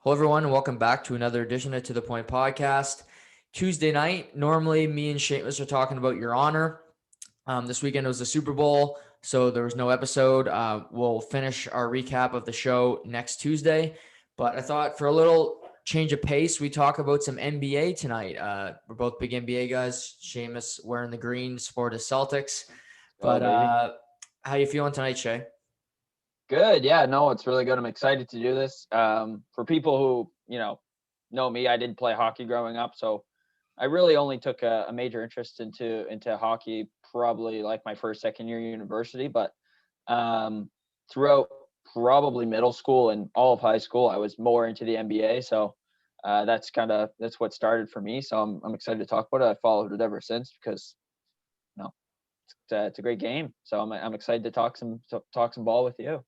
Hello, everyone, and welcome back to another edition of To The Point podcast. Tuesday night, normally me and Shamus are talking about Your Honor. This weekend was the Super Bowl, so there was no episode. We'll finish our recap of the show next Tuesday, but I thought for a little change of pace, we talk about some NBA tonight. We're both big NBA guys. Shamus wearing the green, sport is Celtics. Oh, But baby. how you feeling tonight, Shay? Good. Yeah, no, it's really good. I'm excited to do this. For people who, know me, I did play hockey growing up. So I really only took a major interest into hockey probably like my first, second year university. But throughout probably middle school and all of high school, I was more into the NBA. So that's what started for me. So I'm excited to talk about it. I followed it ever since because, you know, it's a great game. So I'm excited to talk some ball with you.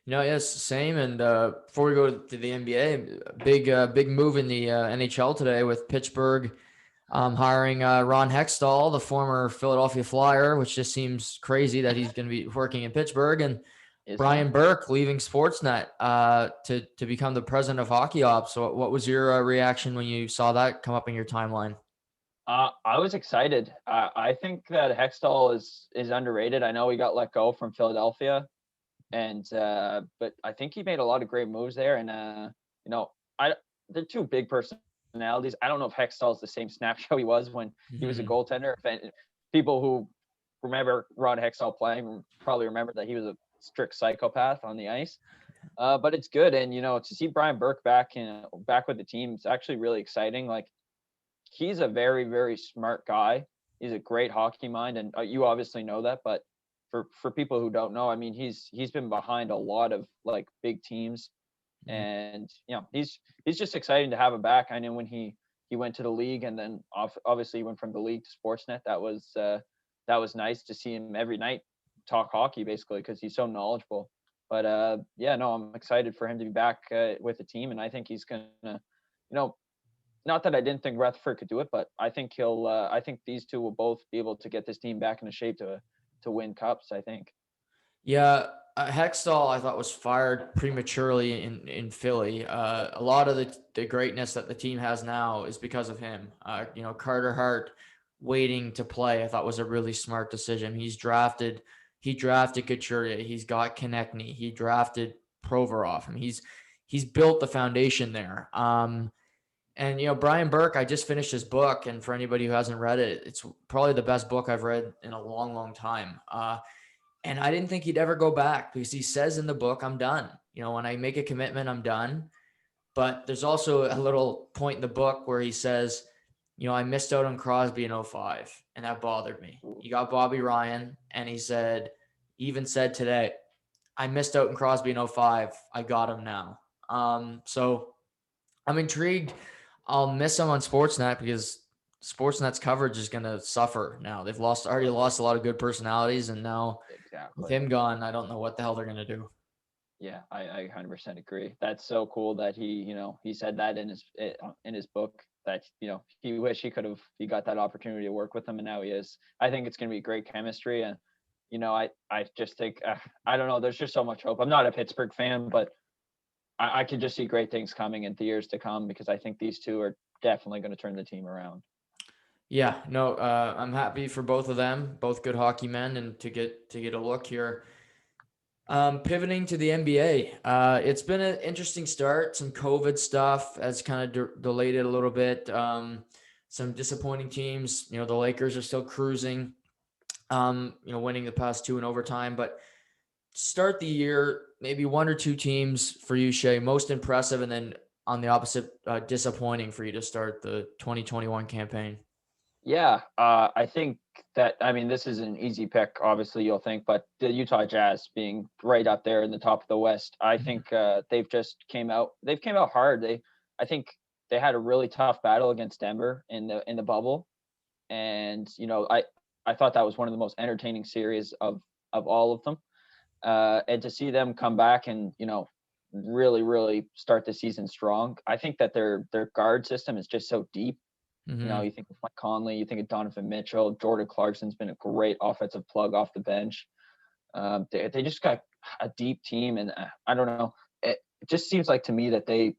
Yes, same. And before we go to the NBA, big move in the NHL today with Pittsburgh hiring Ron Hextall, the former Philadelphia Flyer, which just seems crazy that he's going to be working in Pittsburgh, and Is Brian fun. Burke leaving Sportsnet to become the president of hockey ops. So, what was your reaction when you saw that come up in your timeline? I was excited. I think that Hextall is underrated. I know he got let go from Philadelphia, and but I think he made a lot of great moves there. And you know, I they're two big personalities. I don't know if Hextall is the same snapshot he was when he was a Mhm. goaltender. People who remember Ron Hextall playing probably remember that he was a strict psychopath on the ice. But it's good, and to see Brian Burke back with the team, it's actually really exciting. Like, he's a very, very smart guy. He's a great hockey mind, and you obviously know that. But for people who don't know, I mean, he's been behind a lot of like big teams, Mhm. and he's just exciting to have him back. I know when he went to the league, and then obviously he went from the league to Sportsnet. That was nice to see him every night talk hockey, basically, because he's so knowledgeable. But yeah, no, I'm excited for him to be back with the team, and I think he's gonna, not that I didn't think Rutherford could do it, but I think he'll. I think these two will both be able to get this team back into shape to win cups. I think. Yeah, Hextall I thought was fired prematurely in Philly. A lot of the greatness that the team has now is because of him. Carter Hart waiting to play I thought was a really smart decision. He drafted Couturier. He's got Konechny. He drafted Provorov. I mean, he's built the foundation there. And Brian Burke, I just finished his book, and for anybody who hasn't read it, it's probably the best book I've read in a long, long time. And I didn't think he'd ever go back because he says in the book, I'm done. When I make a commitment, I'm done. But there's also a little point in the book where he says, I missed out on Crosby in '05, and that bothered me. He got Bobby Ryan, and he even said today, I missed out on Crosby in '05. I got him now. So I'm intrigued. I'll miss him on Sportsnet because Sportsnet's coverage is going to suffer now. They've already lost a lot of good personalities, and now with Exactly. him gone, I don't know what the hell they're going to do. Yeah, I 100% agree. That's so cool that he said that in his book, that he wish he got that opportunity to work with them, and now he is. I think it's going to be great chemistry, and I just think, I don't know. There's just so much hope. I'm not a Pittsburgh fan, but I could just see great things coming in the years to come, because I think these two are definitely going to turn the team around. Yeah, no, I'm happy for both of them, both good hockey men, and to get a look here. Pivoting to the NBA, it's been an interesting start. Some COVID stuff has kind of delayed it a little bit. Some disappointing teams. The Lakers are still cruising. Winning the past two in overtime. But start the year, maybe one or two teams for you, Shay, most impressive, and then on the opposite, disappointing for you to start the 2021 campaign. Yeah, I think that, I mean, this is an easy pick, obviously, you'll think, but the Utah Jazz being right up there in the top of the West, I Mhm. think they've came out hard. I think they had a really tough battle against Denver in the bubble, and I thought that was one of the most entertaining series of all of them. And to see them come back and really, really start the season strong, I think that their guard system is just so deep. Mhm. You think of Mike Conley, you think of Donovan Mitchell, Jordan Clarkson's been a great offensive plug off the bench. They just got a deep team, and I don't know. It just seems like to me that they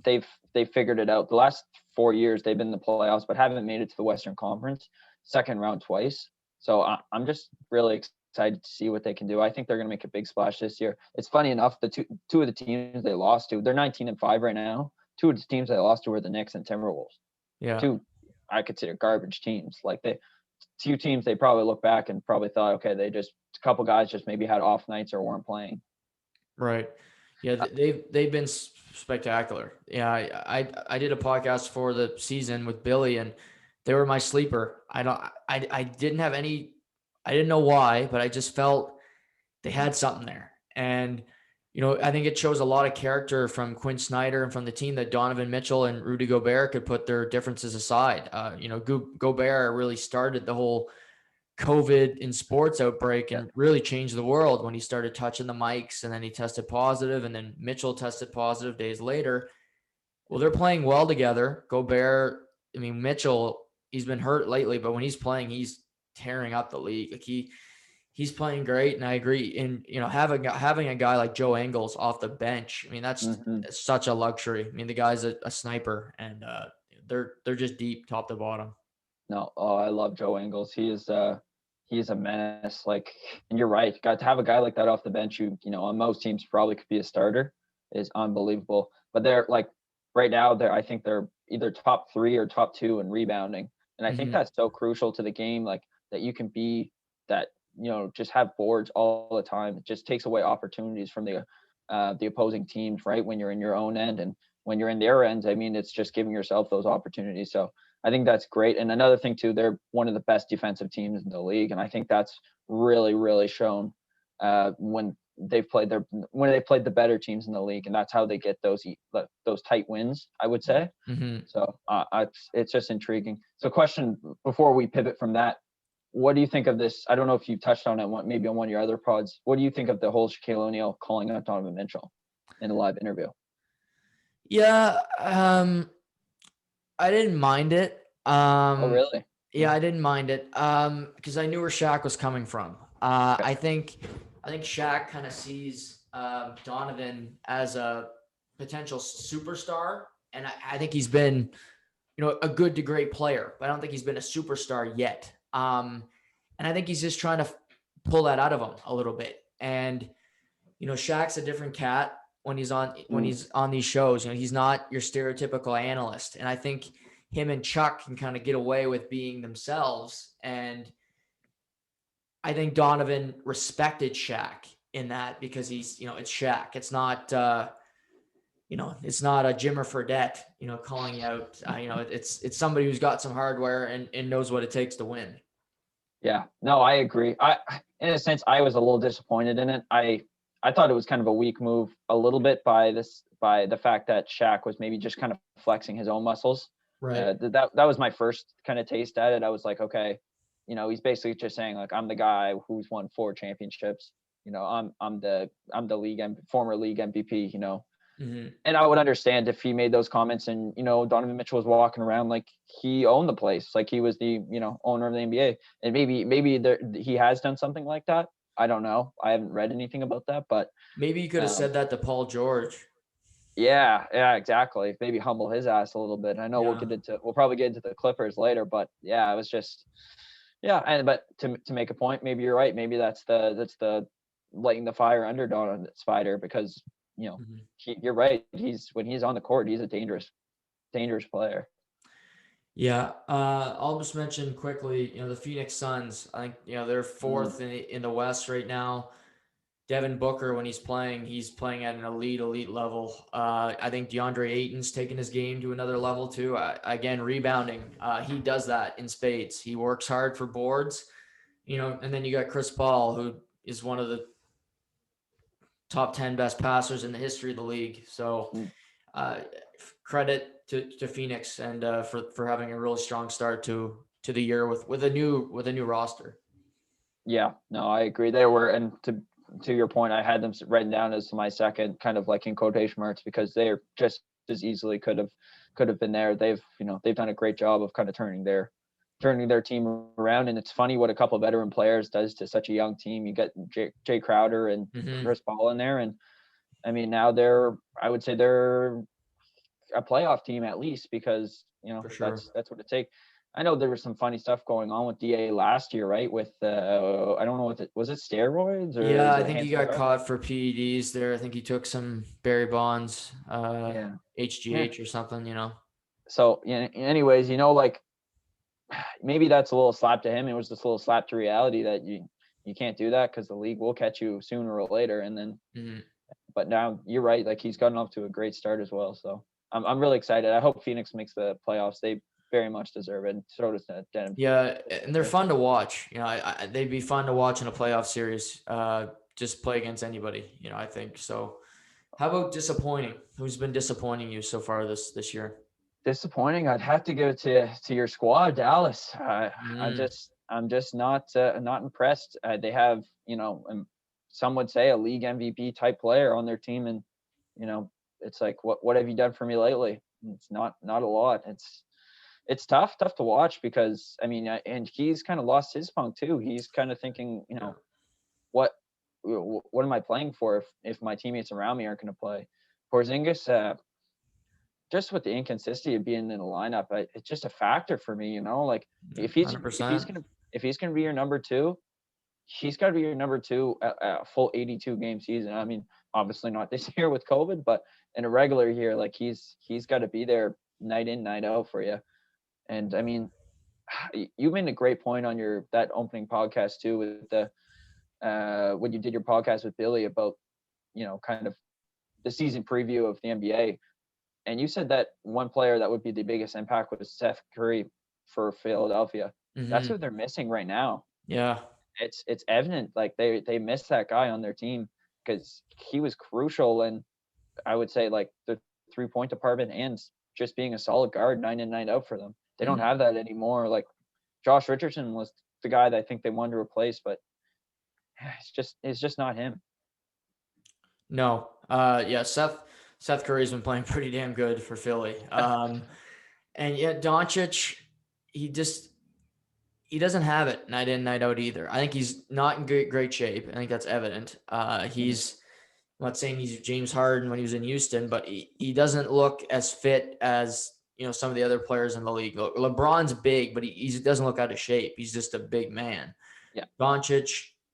they've figured it out. The last 4 years they've been in the playoffs, but haven't made it to the Western Conference second round twice. So I'm just really excited to see what they can do. I think they're going to make a big splash this year. It's funny enough, the two of the teams they lost to, they're 19-5 right now. Two of the teams they lost to were the Knicks and Timberwolves. Yeah. Two I consider garbage teams. Like two teams they probably look back and probably thought, okay, a couple guys just maybe had off nights or weren't playing. Right. Yeah, they've been spectacular. Yeah, I did a podcast for the season with Billy, and they were my sleeper. I didn't have any, I didn't know why, but I just felt they had something there. And I think it shows a lot of character from Quinn Snyder and from the team that Donovan Mitchell and Rudy Gobert could put their differences aside. Gobert really started the whole COVID in sports outbreak and really changed the world when he started touching the mics, and then he tested positive, and then Mitchell tested positive days later. Well, they're playing well together. Gobert, Mitchell, he's been hurt lately, but when he's playing, he's tearing up the league. Like he's playing great, and I agree. And having a guy like Joe Ingles off the bench, that's such a luxury. The guy's a sniper, and they're just deep top to bottom. No, I love Joe Ingles. He's a menace. Like, and you're right. Got to have a guy like that off the bench, on most teams probably could be a starter, is unbelievable. But they're like right now, I think they're either top 3 or top 2 in rebounding, and I think that's so crucial to the game. Like that you can be that, just have boards all the time. It just takes away opportunities from the opposing teams, right? When you're in your own end and when you're in their ends, it's just giving yourself those opportunities. So I think that's great. And another thing too, they're one of the best defensive teams in the league, and I think that's really, really shown when they've played the better teams in the league, and that's how they get those tight wins, I would say. So it's just intriguing. So, question before we pivot from that, what do you think of this? I don't know if you touched on it maybe on one of your other pods. What do you think of the whole Shaquille O'Neal calling out Donovan Mitchell in a live interview? Yeah, I didn't mind it. Oh, really? Yeah, I didn't mind it because I knew where Shaq was coming from. I think Shaq kind of sees Donovan as a potential superstar, and I think he's been, a good to great player, but I don't think he's been a superstar yet. And I think he's just trying to pull that out of him a little bit. And Shaq's a different cat when he's on these shows. He's not your stereotypical analyst, and I think him and Chuck can kind of get away with being themselves. And I think Donovan respected Shaq in that because he's, it's Shaq. It's not, it's not a Jimmer Fredette, calling you out. It's somebody who's got some hardware and knows what it takes to win. Yeah, no, I agree. In a sense, I was a little disappointed in it. I thought it was kind of a weak move a little bit by the fact that Shaq was maybe just kind of flexing his own muscles. Right. That was my first kind of taste at it. I was like, okay, he's basically just saying like, I'm the guy who's won 4 championships. I'm the former league MVP. And I would understand if he made those comments and Donovan Mitchell was walking around like he owned the place, like he was the owner of the NBA, and maybe he has done something like that. I don't know. I haven't read anything about that, but maybe you could have said that to Paul George. Yeah, exactly. Maybe humble his ass a little bit. I know we'll probably get into the Clippers later, but yeah, it was just, but to make a point, maybe you're right. Maybe that's the lighting the fire under Don Spider, because you're right. When he's on the court, he's a dangerous player. Yeah, I'll just mention quickly, the Phoenix Suns. I think they're 4th in the West right now. Devin Booker, when he's playing at an elite level. I think DeAndre Ayton's taking his game to another level too. Again, rebounding. He does that in spades. He works hard for boards, and then you got Chris Paul, who is one of the top 10 best passers in the history of the league. So credit to Phoenix and for having a really strong start to the year with a new roster. Yeah, no, I agree. They were, and to your point, I had them written down as my second, kind of like in quotation marks, because they're just as easily could have been there. They've done a great job of kind of turning their team around. And it's funny what a couple of veteran players does to such a young team. You get Jay Crowder and Chris Paul in there, and now I would say they're a playoff team at least, because For sure. that's what it takes. I know there was some funny stuff going on with DA last year, right? With I don't know what was it, steroids or Yeah, was I it a think he handful of got drugs? caught for PEDs there. I think he took some Barry Bonds, Yeah. Yeah. HGH or something, you know. So yeah. Anyways, like maybe that's a little slap to him. It was just a little slap to reality that you can't do that because the league will catch you sooner or later. And then, Mhm. but now you're right. Like he's gotten off to a great start as well. So I'm really excited. I hope Phoenix makes the playoffs. They very much deserve it. And so does Yeah, and they're Denver. fun to watch. You know, they'd be fun to watch in a playoff series. Just play against anybody. You know, I think so. How about disappointing? Who's been disappointing you so far this year? Disappointing. I'd have to give it to your squad, Dallas. Mm, I'm just not impressed. They have some would say a league MVP type player on their team, and it's like what have you done for me lately? It's not a lot. It's tough to watch because I mean, and he's kind of lost his funk too. He's kind of thinking, yeah. what what am I playing for if my teammates around me aren't going to play? Porzingis, just with the inconsistency of being in the lineup, it's just a factor for me. Like if he's if he's 100%. gonna if he's gonna be your number two, he's got to be your number two a full 82 game season. I mean, obviously not this year with COVID, but in a regular year, like he's got to be there night in, night out for you. And I mean, you made a great point on that opening podcast too, with the when you did your podcast with Billy about kind of the season preview of the NBA. And you said that one player that would be the biggest impact was Steph Curry for Philadelphia. That's Hmm. what they're missing right now. Yeah. It's evident, like they miss that guy on their team because he was crucial, and I would say like the 3-point department and just being a solid guard 9 in 9 out for them. They don't Mhm. have that anymore. Like Josh Richardson was the guy that I think they wanted to replace, but it's just not him. No. Yeah. Seth Curry's been playing pretty damn good for Philly. And yet Doncic, he just he doesn't have it night in, night out either. I think he's not in great shape. I think that's evident. Mhm. I'm not saying he's James Harden when he was in Houston, but he doesn't look as fit as some of the other players in the league. LeBron's big, but he doesn't look out of shape. He's just a big man. Yeah. Doncic,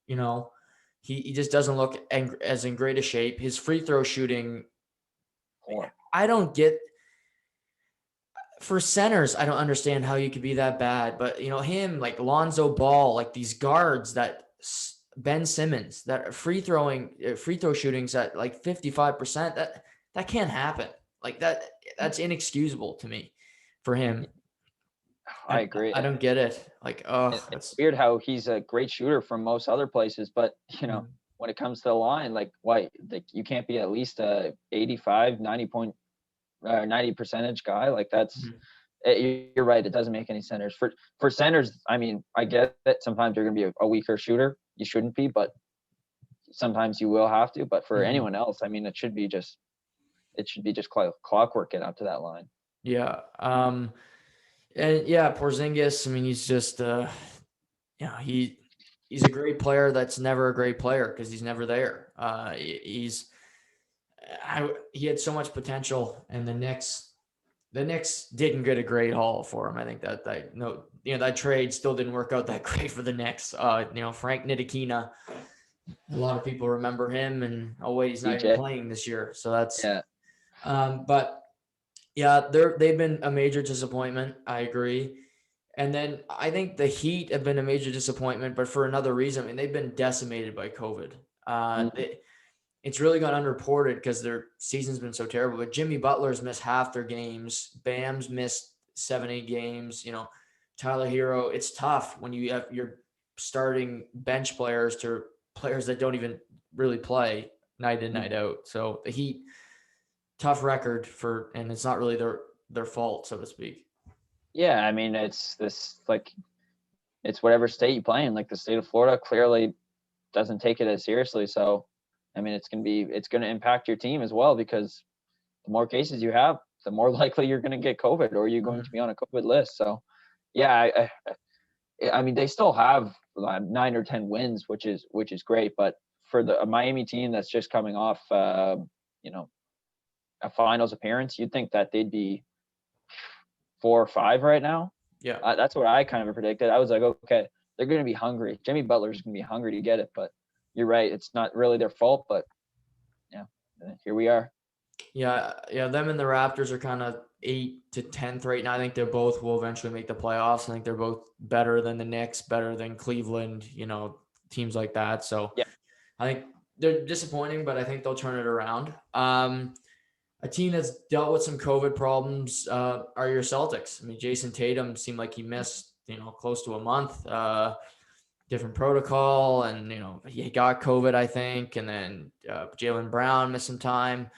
you know, he just doesn't look as in great a shape. His free throw shooting, Poor. I don't get for centers, I don't understand how you could be that bad. But him, like Lonzo Ball, like these guards that Ben Simmons that are free throw shootings at like 55%. That can't happen. Like that's inexcusable to me for him. I I agree. I don't get it. Like, oh, It's that's weird how he's a great shooter from most other places, but mm, when it comes to the line, like why, like you can't be at least a 85, 90 point, 90 percentage guy. Like mhm, you're right. It doesn't make any centers for centers. I mean, I get that sometimes you're going to be a weaker shooter. You shouldn't be, but sometimes you will have to. But for mhm. anyone else, I mean, it should be just clockwork get up to that line. Yeah. And yeah, Porzingis. I mean, he's just he's a great player that's never a great player because he's never there. He had so much potential, and the Knicks didn't get a great haul for him. I think that no, that trade still didn't work out that great for the Knicks. Frank Ntilikina, a lot of people remember him, and oh wait, he's not even CJ, playing this year. So that's yeah. but yeah, they've been a major disappointment. I agree. And then I think the Heat have been a major disappointment, but for another reason. I mean, they've been decimated by COVID. Mhm. It's really gone unreported because their season's been so terrible. But Jimmy Butler's missed half their games. Bam's missed 7, 8 games. Tyler Hero. It's tough when you have your starting bench players to players that don't even really play night in, night out. So the Heat, tough record and it's not really their fault, so to speak. Yeah, I mean, it's whatever state you play in. Like the state of Florida clearly doesn't take it as seriously. So, I mean, it's gonna impact your team as well because the more cases you have, the more likely you're going to get COVID or you're going to Mhm. be on a COVID list. So, yeah, I mean, they still have 9 or 10 wins, which is great. But for the Miami team that's just coming off, you know, a finals appearance, you'd think that they'd be 4 or 5 right now. Yeah. That's what I kind of predicted. I was like, okay, they're going to be hungry. Jimmy Butler's going to be hungry to get it, but you're right. It's not really their fault, but yeah, here we are. Yeah, them and the Raptors are kind of 8th to 10th right now. I think they both will eventually make the playoffs. I think they're both better than the Knicks, better than Cleveland, teams like that. So Yeah. I think they're disappointing, but I think they'll turn it around. A team that's dealt with some COVID problems are your Celtics. I mean, Jason Tatum seemed like he missed, close to a month. Different protocol, and he got COVID, I think, and then Jaylen Brown missed some time.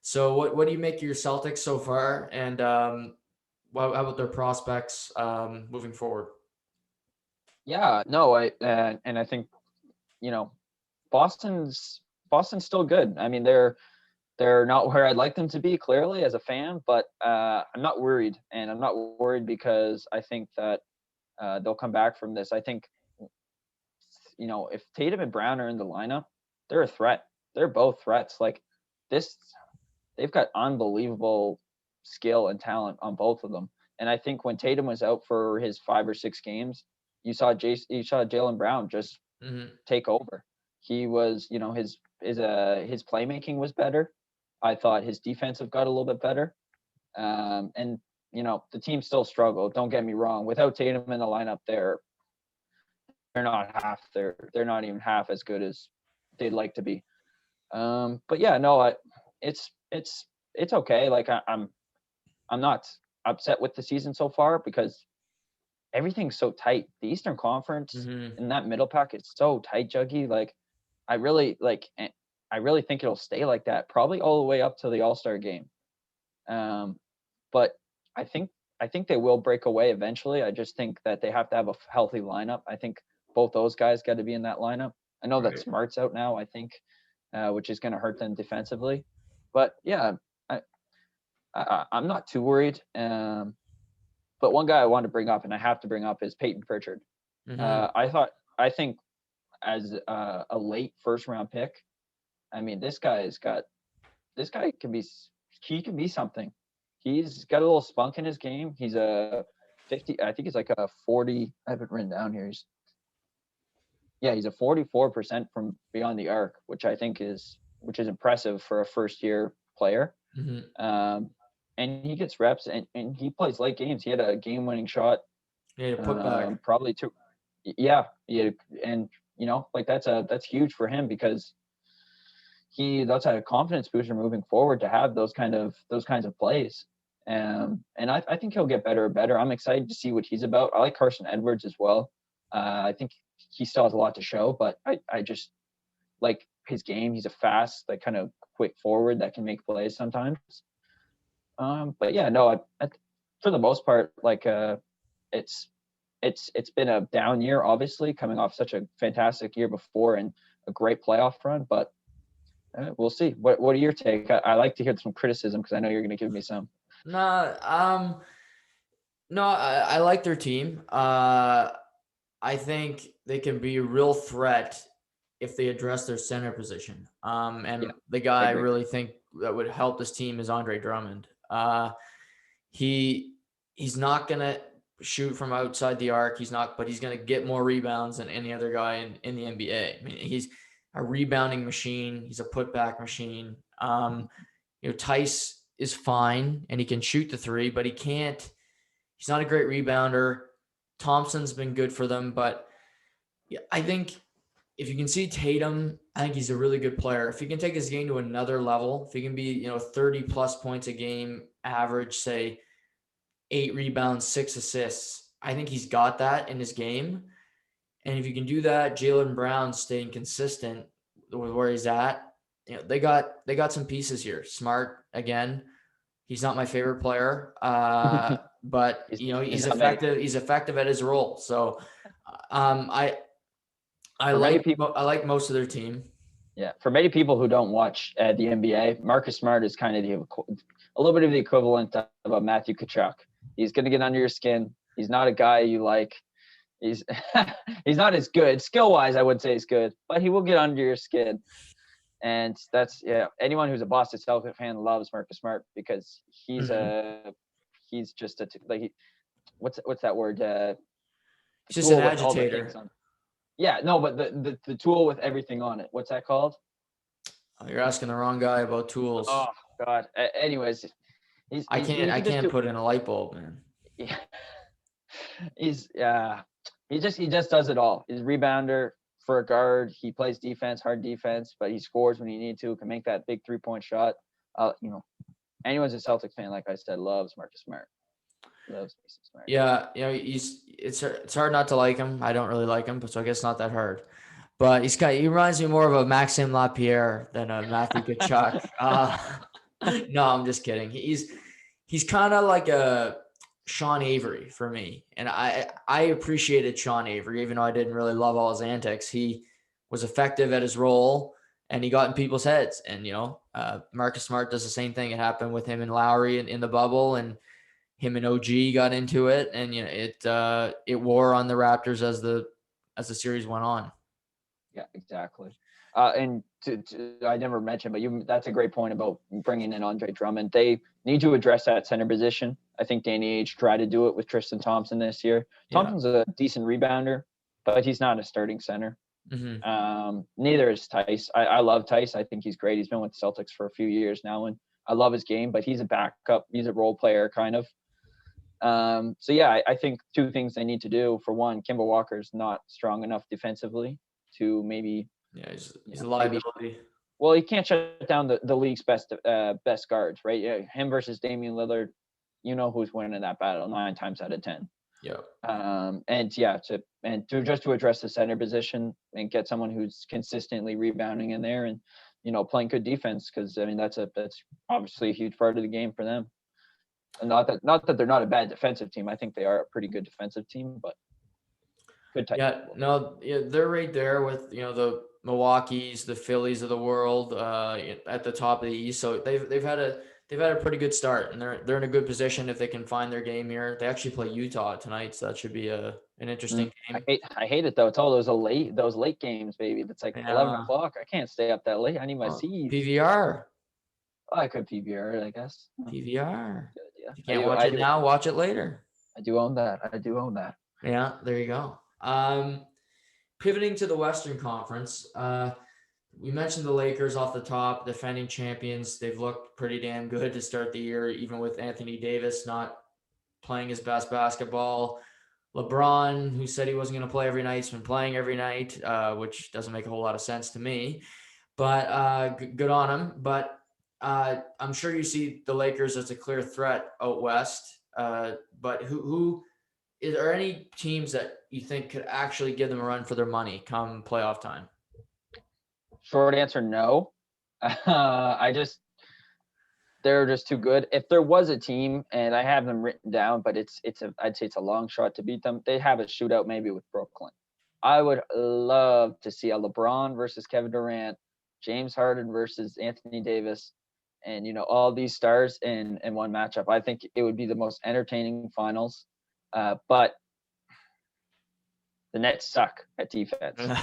So what do you make of your Celtics so far, and how about their prospects moving forward? Yeah, no, and I think Boston's still good. I mean, they're not where I'd like them to be, clearly, as a fan, but I'm not worried, and I'm not worried because I think that they'll come back from this. I think if Tatum and Brown are in the lineup, they're a threat. They're both threats. Like this, they've got unbelievable skill and talent on both of them. And I think when Tatum was out for his 5 or 6 games, you saw Jaylen Brown just take over. He was, his playmaking was better. I thought his defensive got a little bit better. And the team still struggled. Don't get me wrong. Without Tatum in the lineup, they're not even half as good as they'd like to be. But yeah, no, it's okay. Like I'm not upset with the season so far because everything's so tight. The Eastern Conference in that middle pack is so tight, Juggy. Like I really think it'll stay like that, probably all the way up to the All-Star game. But I think they will break away eventually. I just think that they have to have a healthy lineup. I think both those guys got to be in that lineup. I know that Smart's out now, I think, which is going to hurt them defensively. But yeah, I'm not too worried. But one guy I want to bring up, and I have to bring up, is Peyton Pritchard. I think as a late first round pick, I mean, this guy can be something. He's got a little spunk in his game. He's a 50. I think he's like a 40. I have it written down here. He's a 44% from beyond the arc, which I think is impressive for a first year player. And he gets reps and he plays late games. He had a game winning shot. Yeah, put back. Probably 2. Yeah. And like that's huge for him because that's a confidence booster moving forward to have those kinds of plays. And I think he'll get better and better. I'm excited to see what he's about. I like Carson Edwards as well. I think he still has a lot to show, but I just like his game. He's a fast, like kind of quick forward that can make plays sometimes. But yeah, no, for the most part, like it's been a down year, obviously, coming off such a fantastic year before and a great playoff run, but we'll see. What are your take? I like to hear some criticism because I know you're going to give me some. No, I like their team. I think they can be a real threat if they address their center position. The guy I really think that would help this team is Andre Drummond. He's not gonna shoot from outside the arc. But he's gonna get more rebounds than any other guy in the NBA. I mean, he's a rebounding machine. He's a putback machine. Tice is fine and he can shoot the 3, but he's not a great rebounder. Thompson's been good for them, but I think if you can see Tatum, I think he's a really good player. If he can take his game to another level, if he can be, 30 plus points a game, average, say 8 rebounds, 6 assists, I think he's got that in his game. And if you can do that, Jaylen Brown staying consistent with where he's at, they got some pieces here. Smart, again, he's not my favorite player, but he's effective. He's effective at his role. So I like most of their team. Yeah, for many people who don't watch the NBA, Marcus Smart is kind of a little bit of the equivalent of a Matthew Tkachuk. He's going to get under your skin. He's not a guy you like. He's not as good skill-wise. I would say he's good, but he will get under your skin. And that's, yeah, anyone who's a Boston Celtics fan loves Marcus Smart because Mhm. he's just what's that word? The He's just an tool with all the things agitator. on. Yeah, no, but the tool with everything on it. What's that called? Oh, you're asking the wrong guy about tools. Oh God. Anyways, I he can just can't do. put in a light bulb, man. Yeah, he's he just does it all. He's a rebounder for a guard. He plays defense, hard defense, but he scores when he needs to. Can make that big 3-point shot. You know, anyone's a Celtics fan, like I said, loves Marcus Smart. Loves Marcus Smart. Yeah, it's hard not to like him. I don't really like him, but so I guess not that hard. But he reminds me more of a Maxime Lapierre than a Matthew Tkachuk. No, I'm just kidding. He's kind of like a Sean Avery for me, and I appreciated Sean Avery even though I didn't really love all his antics. He was effective at his role, and he got in people's heads. And Marcus Smart does the same thing. It happened with him and Lowry in the bubble, and him and OG got into it, and it wore on the Raptors as the series went on. Yeah, exactly. And I never mentioned, but that's a great point about bringing in Andre Drummond. They need to address that center position. I think Danny Ainge tried to do it with Tristan Thompson this year. Yeah. Thompson's a decent rebounder, but he's not a starting center. Mm-hmm. Neither is Tice. I love Tice. I think he's great. He's been with the Celtics for a few years now, and I love his game, but he's a backup. He's a role player kind of. So yeah, I think two things they need to do. For one, Kemba Walker's not strong enough defensively to maybe, Yeah, he's a maybe. liability. Well, he can't shut down the league's best guards, right? Yeah, him versus Damian Lillard. You know who's winning that battle 9 times out of 10. Yeah. And yeah, to address the center position and get someone who's consistently rebounding in there and playing good defense, because I mean that's obviously a huge part of the game for them. And not that they're not a bad defensive team. I think they are a pretty good defensive team, but good type. Yeah, no, yeah, they're right there with the Milwaukee's, the Phillies of the world at the top of the East. So they've had a pretty good start, and they're in a good position if they can find their game here. They actually play Utah tonight, so that should be an interesting game. I hate it though. It's all those late games, baby. That's like 11 o'clock. I can't stay up that late. I need my seeds. PVR. Oh, I could PBR it, I guess. PVR. Yeah, If you can't watch it now, watch it later. I do own that. Yeah, there you go. Pivoting to the Western Conference, we mentioned the Lakers off the top, defending champions. They've looked pretty damn good to start the year, even with Anthony Davis not playing his best basketball. LeBron, who said he wasn't going to play every night, has been playing every night, which doesn't make a whole lot of sense to me. But good on him. But I'm sure you see the Lakers as a clear threat out west. But who is there any teams that you think could actually give them a run for their money come playoff time? Short answer, no. They're just too good. If there was a team, and I have them written down, but I'd say it's a long shot to beat them. They have a shootout maybe with Brooklyn. I would love to see a LeBron versus Kevin Durant, James Harden versus Anthony Davis, and all these stars in one matchup. I think it would be the most entertaining finals. But the Nets suck at defense. Yeah.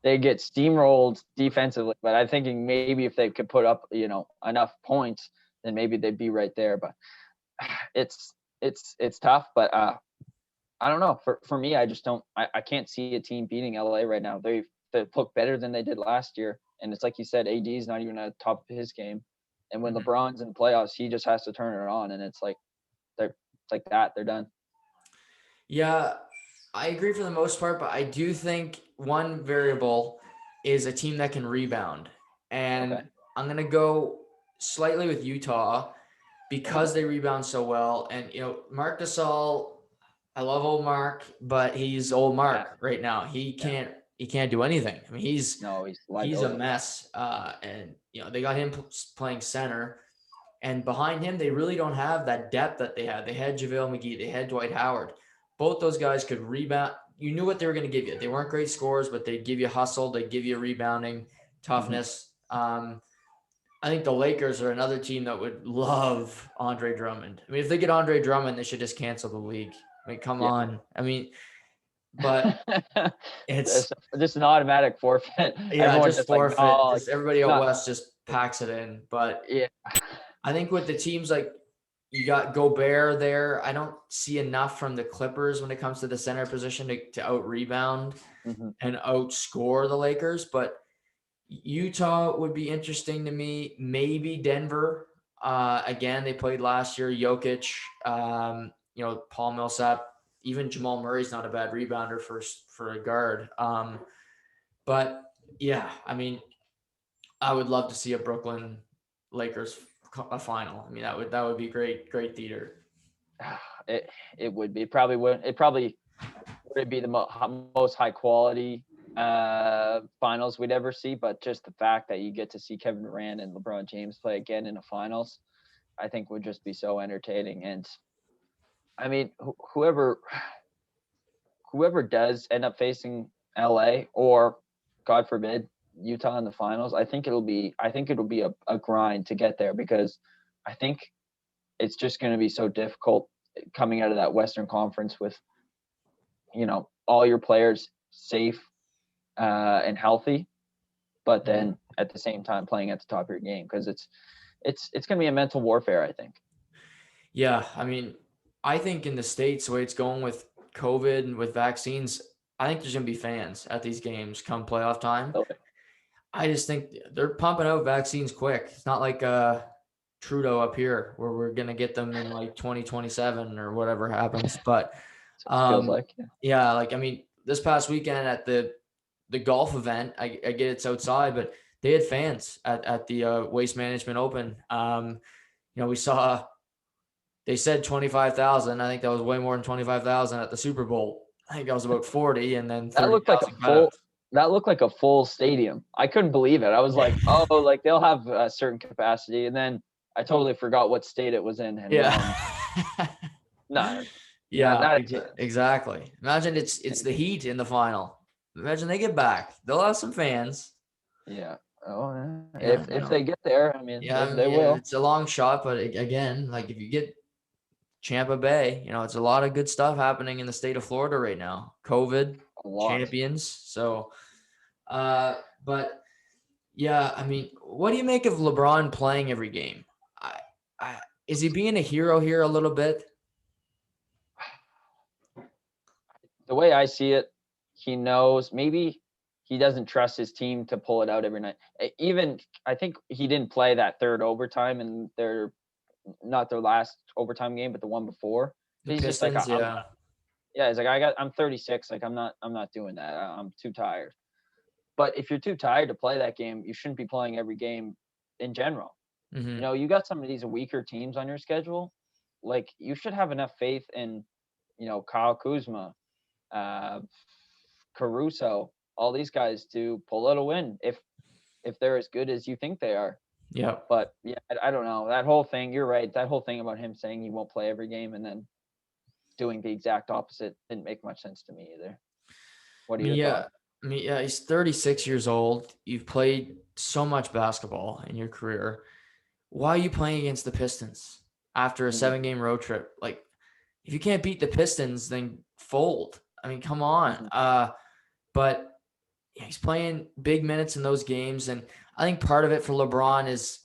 They get steamrolled defensively, but I'm thinking maybe if they could put up enough points, then maybe they'd be right there. But it's tough. But I don't know. For me, I just don't. I can't see a team beating LA right now. They look better than they did last year, and it's like you said, AD is not even at the top of his game, and when LeBron's in the playoffs, he just has to turn it on, and it's like they're done. Yeah, I agree for the most part, but I do think one variable is a team that can rebound. And okay, I'm going to go slightly with Utah because they rebound so well. And, Marc Gasol, I love old Mark, but he's old Mark right now. He can't do anything. I mean, he's a mess. And, they got him playing center. And behind him, they really don't have that depth that they had. They had JaVale McGee. They had Dwight Howard. Both those guys could rebound. You knew what they were going to give you. They weren't great scorers, but they'd give you hustle. They'd give you rebounding, toughness. I think the Lakers are another team that would love Andre Drummond. I mean, if they get Andre Drummond, they should just cancel the league. I mean, come on. I mean, but it's just an automatic forfeit. yeah, Everyone's just just like, forfeit. oh, Just everybody out not west just packs it in. But yeah. I think with the teams like you got Gobert there, I don't see enough from the Clippers when it comes to the center position to out rebound Mhm. and outscore the Lakers. But Utah would be interesting to me. Maybe Denver. Again, they played last year. Jokic, Paul Millsap, even Jamal Murray's not a bad rebounder for a guard. But yeah, I mean, I would love to see a Brooklyn Lakers a final. I mean, that would be great theater. It would be. Probably would. It probably would be the most high quality finals we'd ever see. But just the fact that you get to see Kevin Durant and LeBron James play again in the finals, I think would just be so entertaining. And I mean, whoever does end up facing LA or, God forbid, Utah in the finals, I think it'll be a grind to get there, because I think it's just going to be so difficult coming out of that Western Conference with, all your players safe and healthy, but then at the same time playing at the top of your game, because it's going to be a mental warfare, I think. Yeah, I mean, I think in the States, the way it's going with COVID and with vaccines, I think there's going to be fans at these games come playoff time. So, I just think they're pumping out vaccines quick. It's not like Trudeau up here where we're going to get them in like 2027 or whatever happens. But so it feels like, yeah. yeah, like, I mean, this past weekend at the golf event, I get it's outside, but they had fans at the Waste Management Open. We saw, they said 25,000. I think that was way more than 25,000 at the Super Bowl. I think that was about 40, and then That looked like 30,000 cutouts. a full stadium. I couldn't believe it. I was like, oh, like they'll have a certain capacity, and then I totally forgot what state it was in, and Yeah. no, Yeah, not a chance. exactly. Imagine it's the Heat in the final. Imagine they get back. They'll have some fans. Yeah. Oh, yeah. Yeah, If they get there, I mean, yeah, I they mean, will. it's a long shot, but again, like if you get Champa Bay, it's a lot of good stuff happening in the state of Florida right now. COVID, A lot. champions. So, but yeah, I mean, what do you make of LeBron playing every game? Is he being a hero here a little bit? The way I see it, he knows maybe he doesn't trust his team to pull it out every night. Even I think he didn't play that third overtime in not their last overtime game, but the one before. The He's just like, Pistons, yeah. yeah, he's like, I'm 36. Like, I'm not doing that. I'm too tired. But if you're too tired to play that game, you shouldn't be playing every game in general. Mm-hmm. You got some of these weaker teams on your schedule. Like, you should have enough faith in, Kyle Kuzma, uh, Caruso, all these guys to pull out a win if they're as good as you think they are. Yeah. But yeah, I don't know. That whole thing, you're right. That whole thing about him saying he won't play every game and then doing the exact opposite didn't make much sense to me either. What are your thoughts? Yeah, he's 36 years old. You've played so much basketball in your career. Why are you playing against the Pistons after a 7-game road trip? Like, if you can't beat the Pistons, then fold. I mean, come on. But yeah, he's playing big minutes in those games, and I think part of it for LeBron is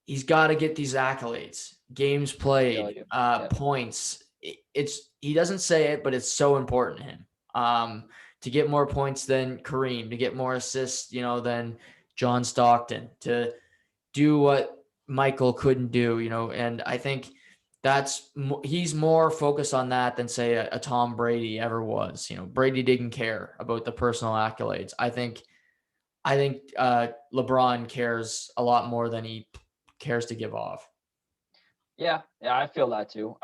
he's got to get these accolades, games played, points. He doesn't say it, but it's so important to him. To get more points than Kareem, to get more assists, than John Stockton, to do what Michael couldn't do, and I think he's more focused on that than say a Tom Brady ever was. Brady didn't care about the personal accolades. I think LeBron cares a lot more than he cares to give off. Yeah, I feel that too.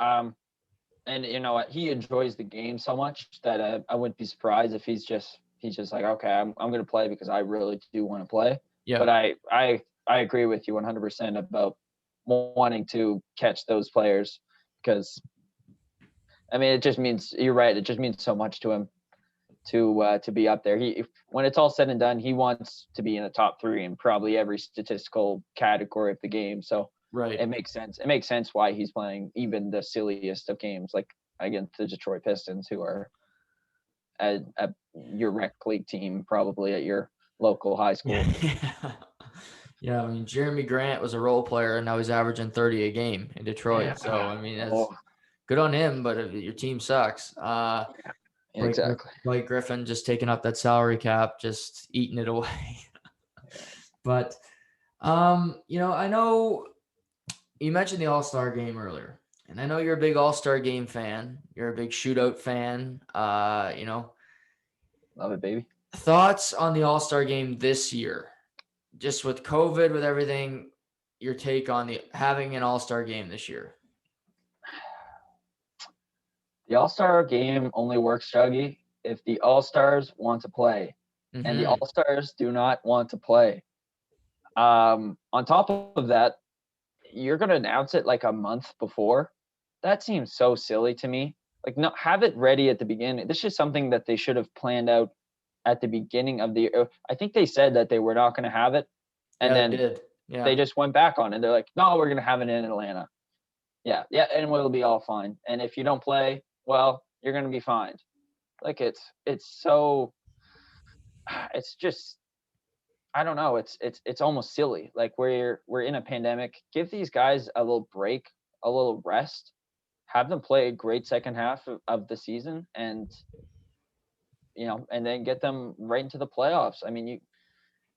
And you know what? He enjoys the game so much that I wouldn't be surprised if he's just like, okay, I'm going to play because I really do want to play. Yeah. But I agree with you 100% about wanting to catch those players, because I mean, it just means, you're right. It just means so much to him to be up there. When it's all said and done, he wants to be in the top 3 in probably every statistical category of the game. So right, it makes sense. It makes sense why he's playing even the silliest of games, like against the Detroit Pistons, who are at your rec league team, probably at your local high school. Yeah. Yeah, I mean, Jeremy Grant was a role player, and now he's averaging 30 a game in Detroit. So, I mean, Oh, that's good on him, but your team sucks. exactly. Blake Griffin just taking up that salary cap, just eating it away. But, I know you mentioned the All-Star game earlier, and I know you're a big All-Star game fan. You're a big shootout fan. Love it, baby. Thoughts on the All-Star game this year? Just with COVID, with everything, your take on the having an All-Star game this year? The All-Star game only works, Shuggy, if the All-Stars want to play, and the Mm-hmm. All-Stars do not want to play. On top of that, you're going to announce it like a month before. That seems so silly to me. Like, not have it ready at the beginning. This is something that they should have planned out at the beginning of the year. I think they said that they were not going to have it, and Yeah, they then did. they Yeah. just went back on it. They're like, no, we're going to have it in Atlanta. Yeah, and it'll be all fine. And if you don't play, well, you're going to be fined. Like, it's so, it's just, I don't know. It's almost silly. Like, we're in a pandemic. Give these guys a little break, a little rest. Have them play a great second half of the season, and and then get them right into the playoffs. I mean,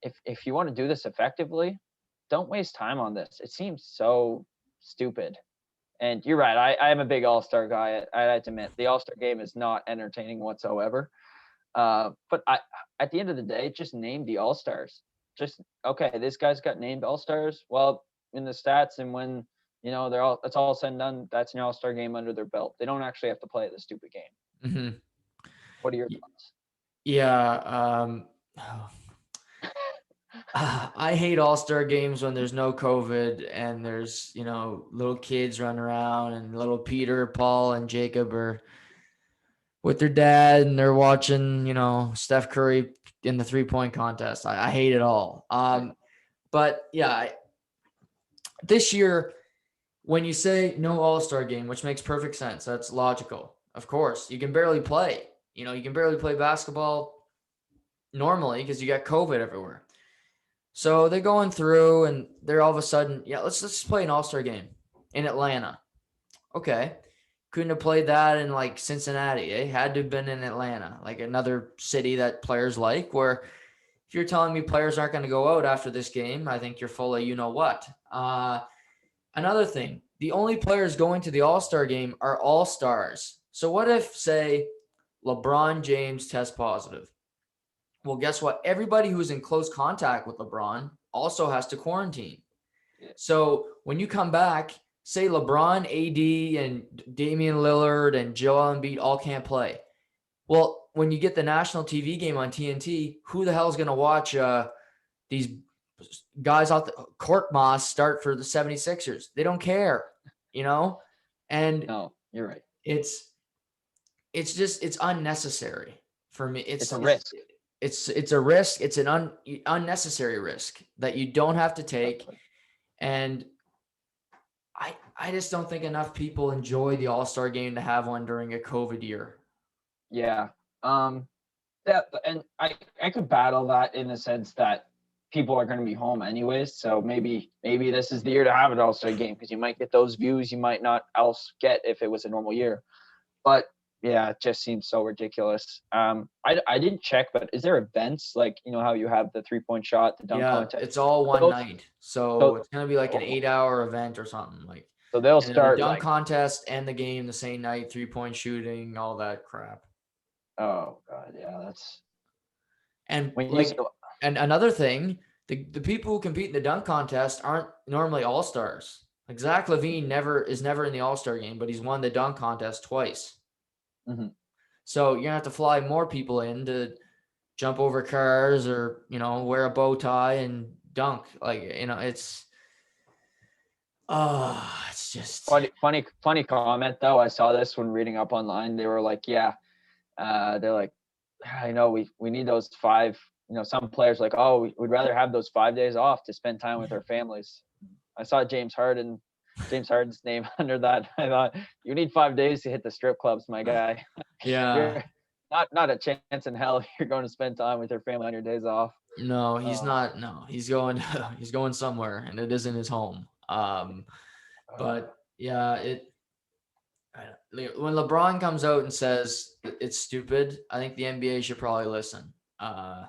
if you want to do this effectively, don't waste time on this. It seems so stupid. And you're right. I am a big All-Star guy. I have to admit, the All-Star game is not entertaining whatsoever. But at the end of the day, just name the All-Stars. Just, okay, this guy's got named All-Stars. Well, in the stats, and when it's all said and done, that's an All-Star game under their belt. They don't actually have to play the stupid game. Mm-hmm. What are your thoughts? Yeah. I hate All-Star games when there's no COVID and there's, little kids running around and little Peter, Paul, and Jacob are with their dad and they're watching, Steph Curry in the 3-point contest. I hate it all. But yeah, this year, when you say no All-Star game, which makes perfect sense, that's logical. Of course, you can barely play. You can barely play basketball normally because you got COVID everywhere. So they're going through and they're all of a sudden, yeah, let's just play an All-Star game in Atlanta. Okay. Couldn't have played that in like Cincinnati. It had to have been in Atlanta, like another city that players like, where if you're telling me players aren't going to go out after this game, I think you're full of you-know-what. Another thing, the only players going to the All-Star game are All-Stars. So what if, say, LeBron James tests positive? Well, guess what? Everybody who's in close contact with LeBron also has to quarantine. Yeah. So when you come back, say LeBron, AD, and Damian Lillard and Joel Imbiid all can't play. Well, when you get the national TV game on TNT, who the hell is going to watch these guys out the Court Moss start for the 76ers? They don't care, And No, you're right. it's it's unnecessary for me. It's a risk. It's a risk. It's an unnecessary risk that you don't have to take. And I just don't think enough people enjoy the All-Star game to have one during a COVID year. Yeah. And I could battle that in the sense that people are going to be home anyways. So maybe this is the year to have an All-Star game, because you might get those views you might not else get if it was a normal year. But yeah, it just seems so ridiculous. I didn't check, but is there events like, how you have the 3-point shot, the dunk contest? It's all one night. So it's going to be like an 8-hour event or something like. So they'll And start the dunk like, contest and the game the same night, 3-point shooting, all that crap. oh god, yeah, that's. And When and another thing, the people who compete in the dunk contest aren't normally all-stars. Like Zach LaVine is never in the All-Star game, but he's won the dunk contest twice. Mm-hmm. So you're gonna have to fly more people in to jump over cars or wear a bow tie and dunk. Like it's just funny comment though. I saw this when reading up online. They were like, yeah, they're like, I know we need those 5. Some players like, oh, we'd rather have those 5 days off to spend time with our families. I saw James Harden's name under that. I thought, you need 5 days to hit the strip clubs, my guy. yeah. not a chance in hell you're going to spend time with your family on your days off. No, he's Uh, not. No, he's going. He's going somewhere, and it isn't his home. But yeah, when LeBron comes out and says it's stupid, I think the NBA should probably listen. I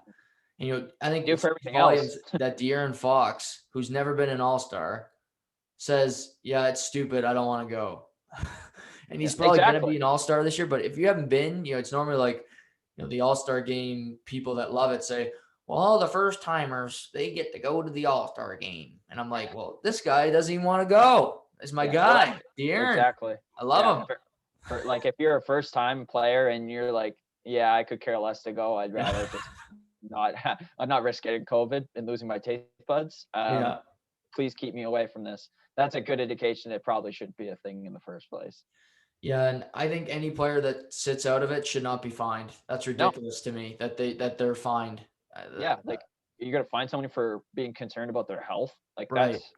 think do it for speaks everything else. volumes that De'Aaron Fox, who's never been an All-Star, says, "Yeah, it's stupid. I don't want to go." And Yeah, he's probably going to exactly. be an All-Star this year. But if you haven't been, it's normally like, the All-Star game. People that love it say, "Well, all the first timers they get to go to the All-Star game," and I'm like, "Well, this guy doesn't even want to go. It's my Yeah, right. guy, De'Aaron. Exactly. I love Yeah. him." For like if you're a first time player and you're like, yeah, I could care less to go. I'd rather just not I'm not risk getting COVID and losing my taste buds. Yeah. Please keep me away from this. That's a good indication it probably shouldn't be a thing in the first place. Yeah, and I think any player that sits out of it should not be fined. That's No, ridiculous to me that they're fined. yeah, like you're gonna find somebody for being concerned about their health. Like Right. that's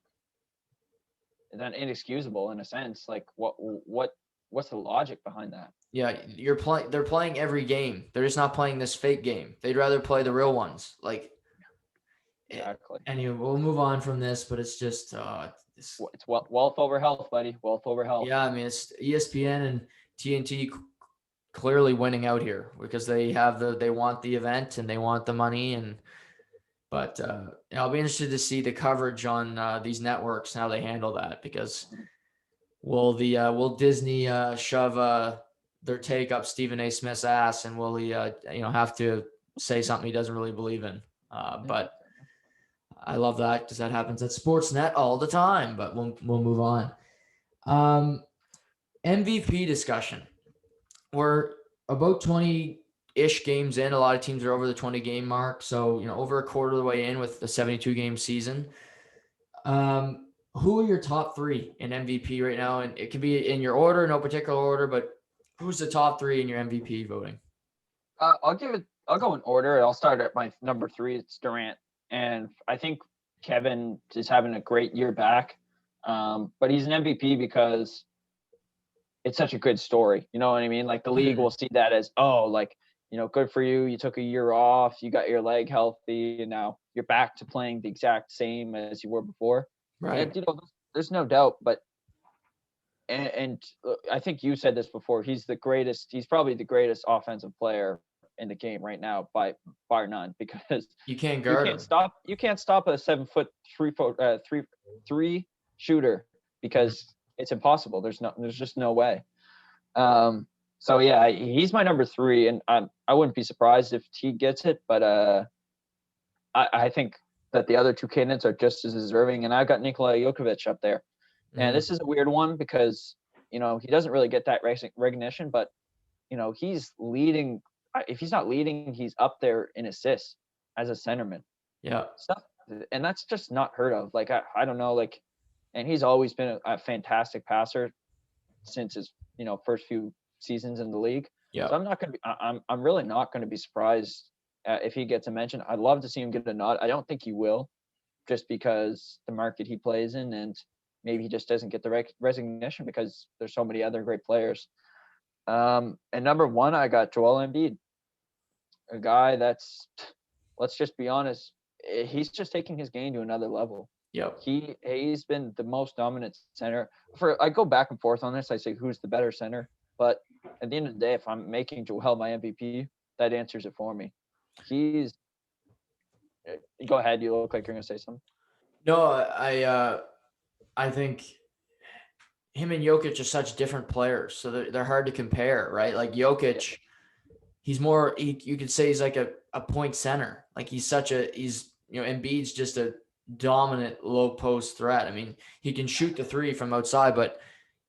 then inexcusable in a sense. Like what's the logic behind that? Yeah, they're playing every game. They're just not playing this fake game. They'd rather play the real ones. Like Exactly. anyway, we'll move on from this, but it's just It's wealth over health, buddy. Wealth over health. yeah, I mean it's ESPN and TNT clearly winning out here because they want the event and they want the money but I'll be interested to see the coverage on these networks and how they handle that because will Disney shove their take up Stephen A. Smith's ass and will he have to say something he doesn't really believe in? But I love that because that happens at Sportsnet all the time. But we'll move on. MVP discussion. We're about 20-ish games in. A lot of teams are over the 20 game mark. So, over a quarter of the way in with the 72 game season. Who are your top three in MVP right now? And it can be in your order, no particular order, but who's the top three in your MVP voting? I'll go in order. I'll start at my number 3. It's Durant, and I think Kevin is having a great year back. But he's an MVP because it's such a good story. You know what I mean? Like the league will see that as, oh, like, good for you. You took a year off. You got your leg healthy, and now you're back to playing the exact same as you were before. Right. And there's no doubt. But and I think you said this before. He's the greatest. He's probably the greatest offensive player in the game right now by bar none because You can't guard him. you can't stop a 7 foot 3 foot 3 shooter because it's impossible. There's just no way. So yeah, he's my number 3, and I wouldn't be surprised if he gets it, but I think that the other 2 candidates are just as deserving, and I've got Nikola Jokic up there. And this is a weird one because he doesn't really get that recognition, but he's leading. If he's not leading, he's up there in assists as a centerman. Yeah. Stuff, and that's just not heard of. Like I don't know, like, and he's always been a fantastic passer since his first few seasons in the league. Yeah. So I'm not gonna be. I'm really not gonna be surprised if he gets a mention. I'd love to see him get a nod. I don't think he will, just because the market he plays in, and maybe he just doesn't get the recognition because there's so many other great players. And number 1, I got Joel Imbiid, a guy that's, let's just be honest, he's just taking his game to another level. Yep. He's been the most dominant center. I go back and forth on this. I say who's the better center, but at the end of the day, if I'm making Joel my MVP, that answers it for me. He's. Go ahead. You look like you're gonna say something. No, I think him and Jokic are such different players, so they're hard to compare, right? Like Jokic, he's more. You could say he's like a point center. Like Embiid's just a dominant low post threat. I mean, he can shoot the 3 from outside, but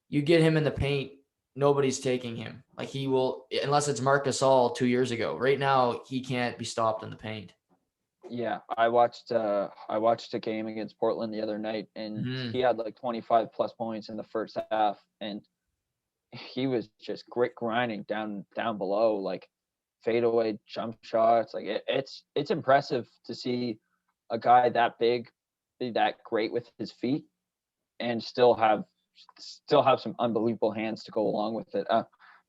you get him in the paint, nobody's taking him. Like he will, unless it's Marc Gasol 2 years ago. Right now, he can't be stopped in the paint. Yeah, I watched a game against Portland the other night, and he had like 25 plus points in the first half, and he was just grinding down below, like fadeaway jump shots. Like it's impressive to see a guy that big be that great with his feet and still have some unbelievable hands to go along with it.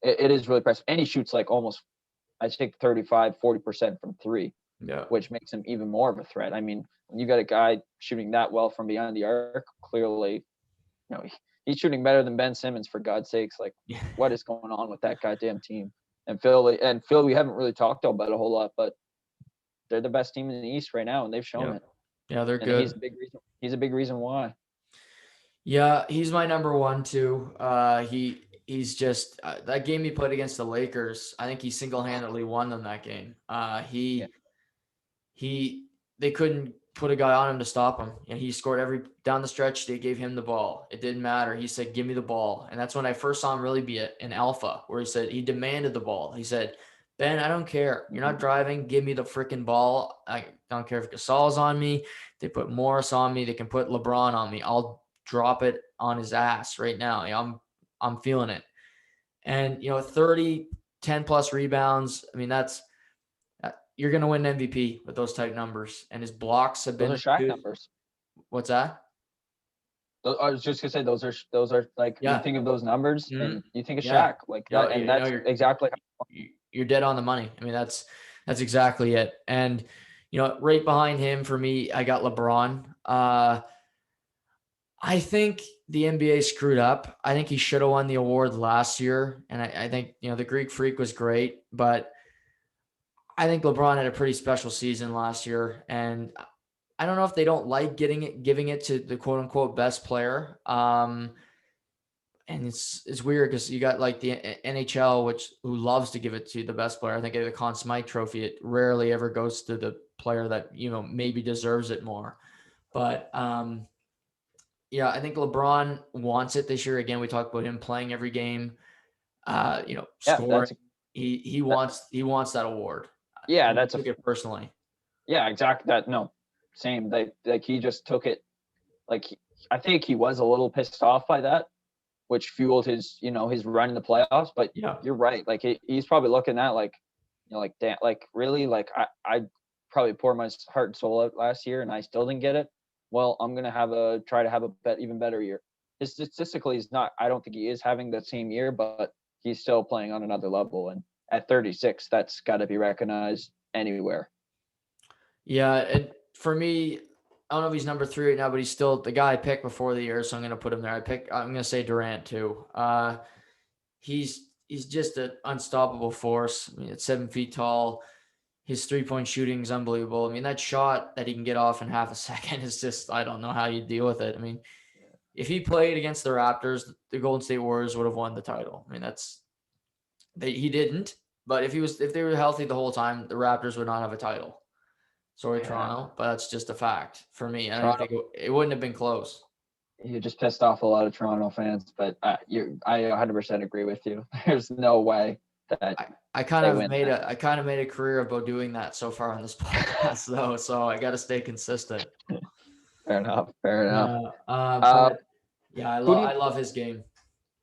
It is really impressive, and he shoots like almost I take 35-40% from three, Yeah. which makes him even more of a threat. I mean, when you got a guy shooting that well from behind the arc, clearly, he's shooting better than Ben Simmons, for God's sakes. Like, Yeah. what is going on with that goddamn team? And Phil, we haven't really talked about a whole lot, but they're the best team in the East right now, and they've shown Yeah. it. Yeah, they're And good. He's a big reason why. Yeah, he's my number one too. He's just that game he played against the Lakers. I think he single-handedly won them that game. Yeah. He they couldn't put a guy on him to stop him. And he scored every down the stretch. They gave him the ball. It didn't matter. He said, "Give me the ball." And that's when I first saw him really be an alpha, where he said he demanded the ball. He said, "Ben, I don't care. You're not driving. Give me the freaking ball. I don't care if Gasol's on me. They put Morris on me. They can put LeBron on me. I'll drop it on his ass right now. I'm feeling it." And 30, 10 plus rebounds. I mean, that's you're going to win MVP with those type numbers. And his blocks have Those been are Shaq good. numbers. What's that? I was just gonna say those are like, you Yeah. think of those numbers Mhm. and you think of Yeah. Shaq like that, and that's You're exactly you're dead on the money. I mean, that's exactly it. And right behind him for me, I got LeBron. I think the NBA screwed up. I think he should have won the award last year. And I think, the Greek Freak was great, but I think LeBron had a pretty special season last year. And I don't know if they don't like giving it to the quote unquote best player. And it's weird because you got like the NHL, who loves to give it to the best player. I think the Conn Smythe Trophy, it rarely ever goes to the player that maybe deserves it more. But yeah, I think LeBron wants it this year. Again, we talked about him playing every game, yeah, scoring. He that, wants that award, yeah, and he that's a took it personally. yeah, exactly that. No, same. Like he just took it. Like I think he was a little pissed off by that, which fueled his run in the playoffs. But Yeah. you're right. Like he's probably looking at like, like damn, like really, like I probably poured my heart and soul out last year and I still didn't get it. Well, I'm gonna try to have a even better year. His statistically, he's not. I don't think he is having the same year, but he's still playing on another level. And at 36, that's got to be recognized anywhere. Yeah, and for me, I don't know if he's number 3 right now, but he's still the guy I picked before the year, so I'm gonna put him there. I'm gonna say Durant too. He's just an unstoppable force. I mean, at 7 feet tall, his 3-point shooting is unbelievable. I mean, that shot that he can get off in half a second is just, I don't know how you deal with it. I mean, if he played against the Raptors, the Golden State Warriors would have won the title. I mean, he didn't, but if they were healthy the whole time, the Raptors would not have a title. Sorry, Yeah, Toronto, but that's just a fact for me. I don't Toronto. think it wouldn't have been close. You just pissed off a lot of Toronto fans, but I 100% agree with you. There's no way that I kind they of win made that. a career about doing that so far on this podcast, though. So I got to stay consistent. Fair enough. Fair enough. Yeah, Uh, but yeah, who do you? I love his game.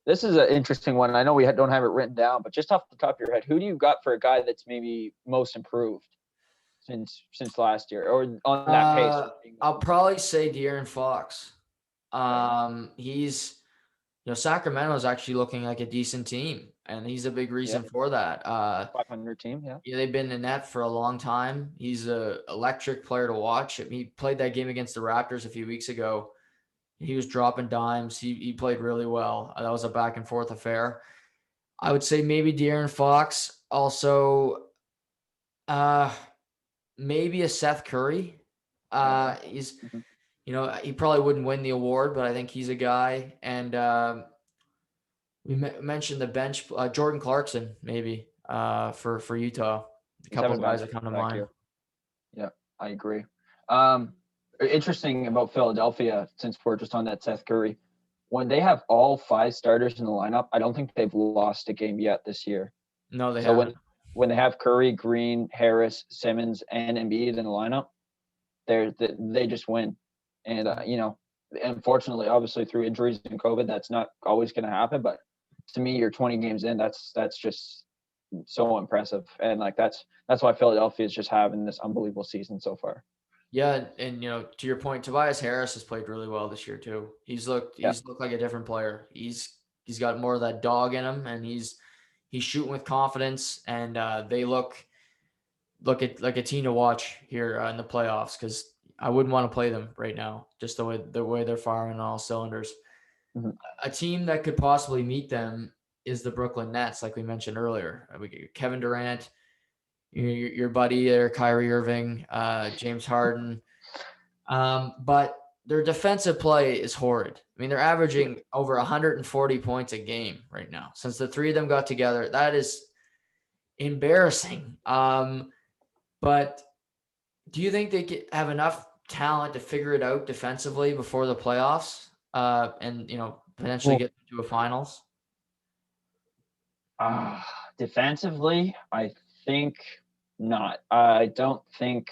This is an interesting one. I know we don't have it written down, but just off the top of your head, who do you got for a guy that's maybe most improved since last year, or on that pace? I'll probably say De'Aaron Fox. He's Sacramento is actually looking like a decent team, and he's a big Yeah, reason for that. 500 team. Yeah, Yeah, they've been in the net for a long time. He's a electric player to watch. He played that game against the Raptors a few weeks ago. He was dropping dimes. He played really well. That was a back and forth affair. I would say maybe De'Aaron Fox. Also, uh, maybe a Seth Curry. He's Mhm. he probably wouldn't win the award, but I think he's a guy. And we mentioned the bench, Jordan Clarkson, maybe for Utah. A He's couple having of a guys bounce that come to back mind. here. Yeah, I agree. Um, Interesting about Philadelphia, since we're just on that Seth Curry. When they have all 5 starters in the lineup, I don't think they've lost a game yet this year. No, they So haven't. when they have Curry, Green, Harris, Simmons, and Embiid in the lineup, they just win. And unfortunately, obviously through injuries and COVID, that's not always going to happen. But to me, you're 20 games in. That's just so impressive, and like that's why Philadelphia is just having this unbelievable season so far. Yeah, and to your point, Tobias Harris has played really well this year too. Yeah, He's looked like a different player. He's got more of that dog in him, and He's shooting with confidence, and they look at like a team to watch here in the playoffs because I wouldn't want to play them right now, just the way they're firing on all cylinders. Mhm. A team that could possibly meet them is the Brooklyn Nets, like we mentioned earlier. We get Kevin Durant, your buddy there, Kyrie Irving, James Harden. But their defensive play is horrid. I mean, they're averaging over 140 points a game right now. Since the three of them got together, that is embarrassing. But do you think they have enough talent to figure it out defensively before the playoffs, and potentially Well, get to a finals? defensively, I think not. I don't think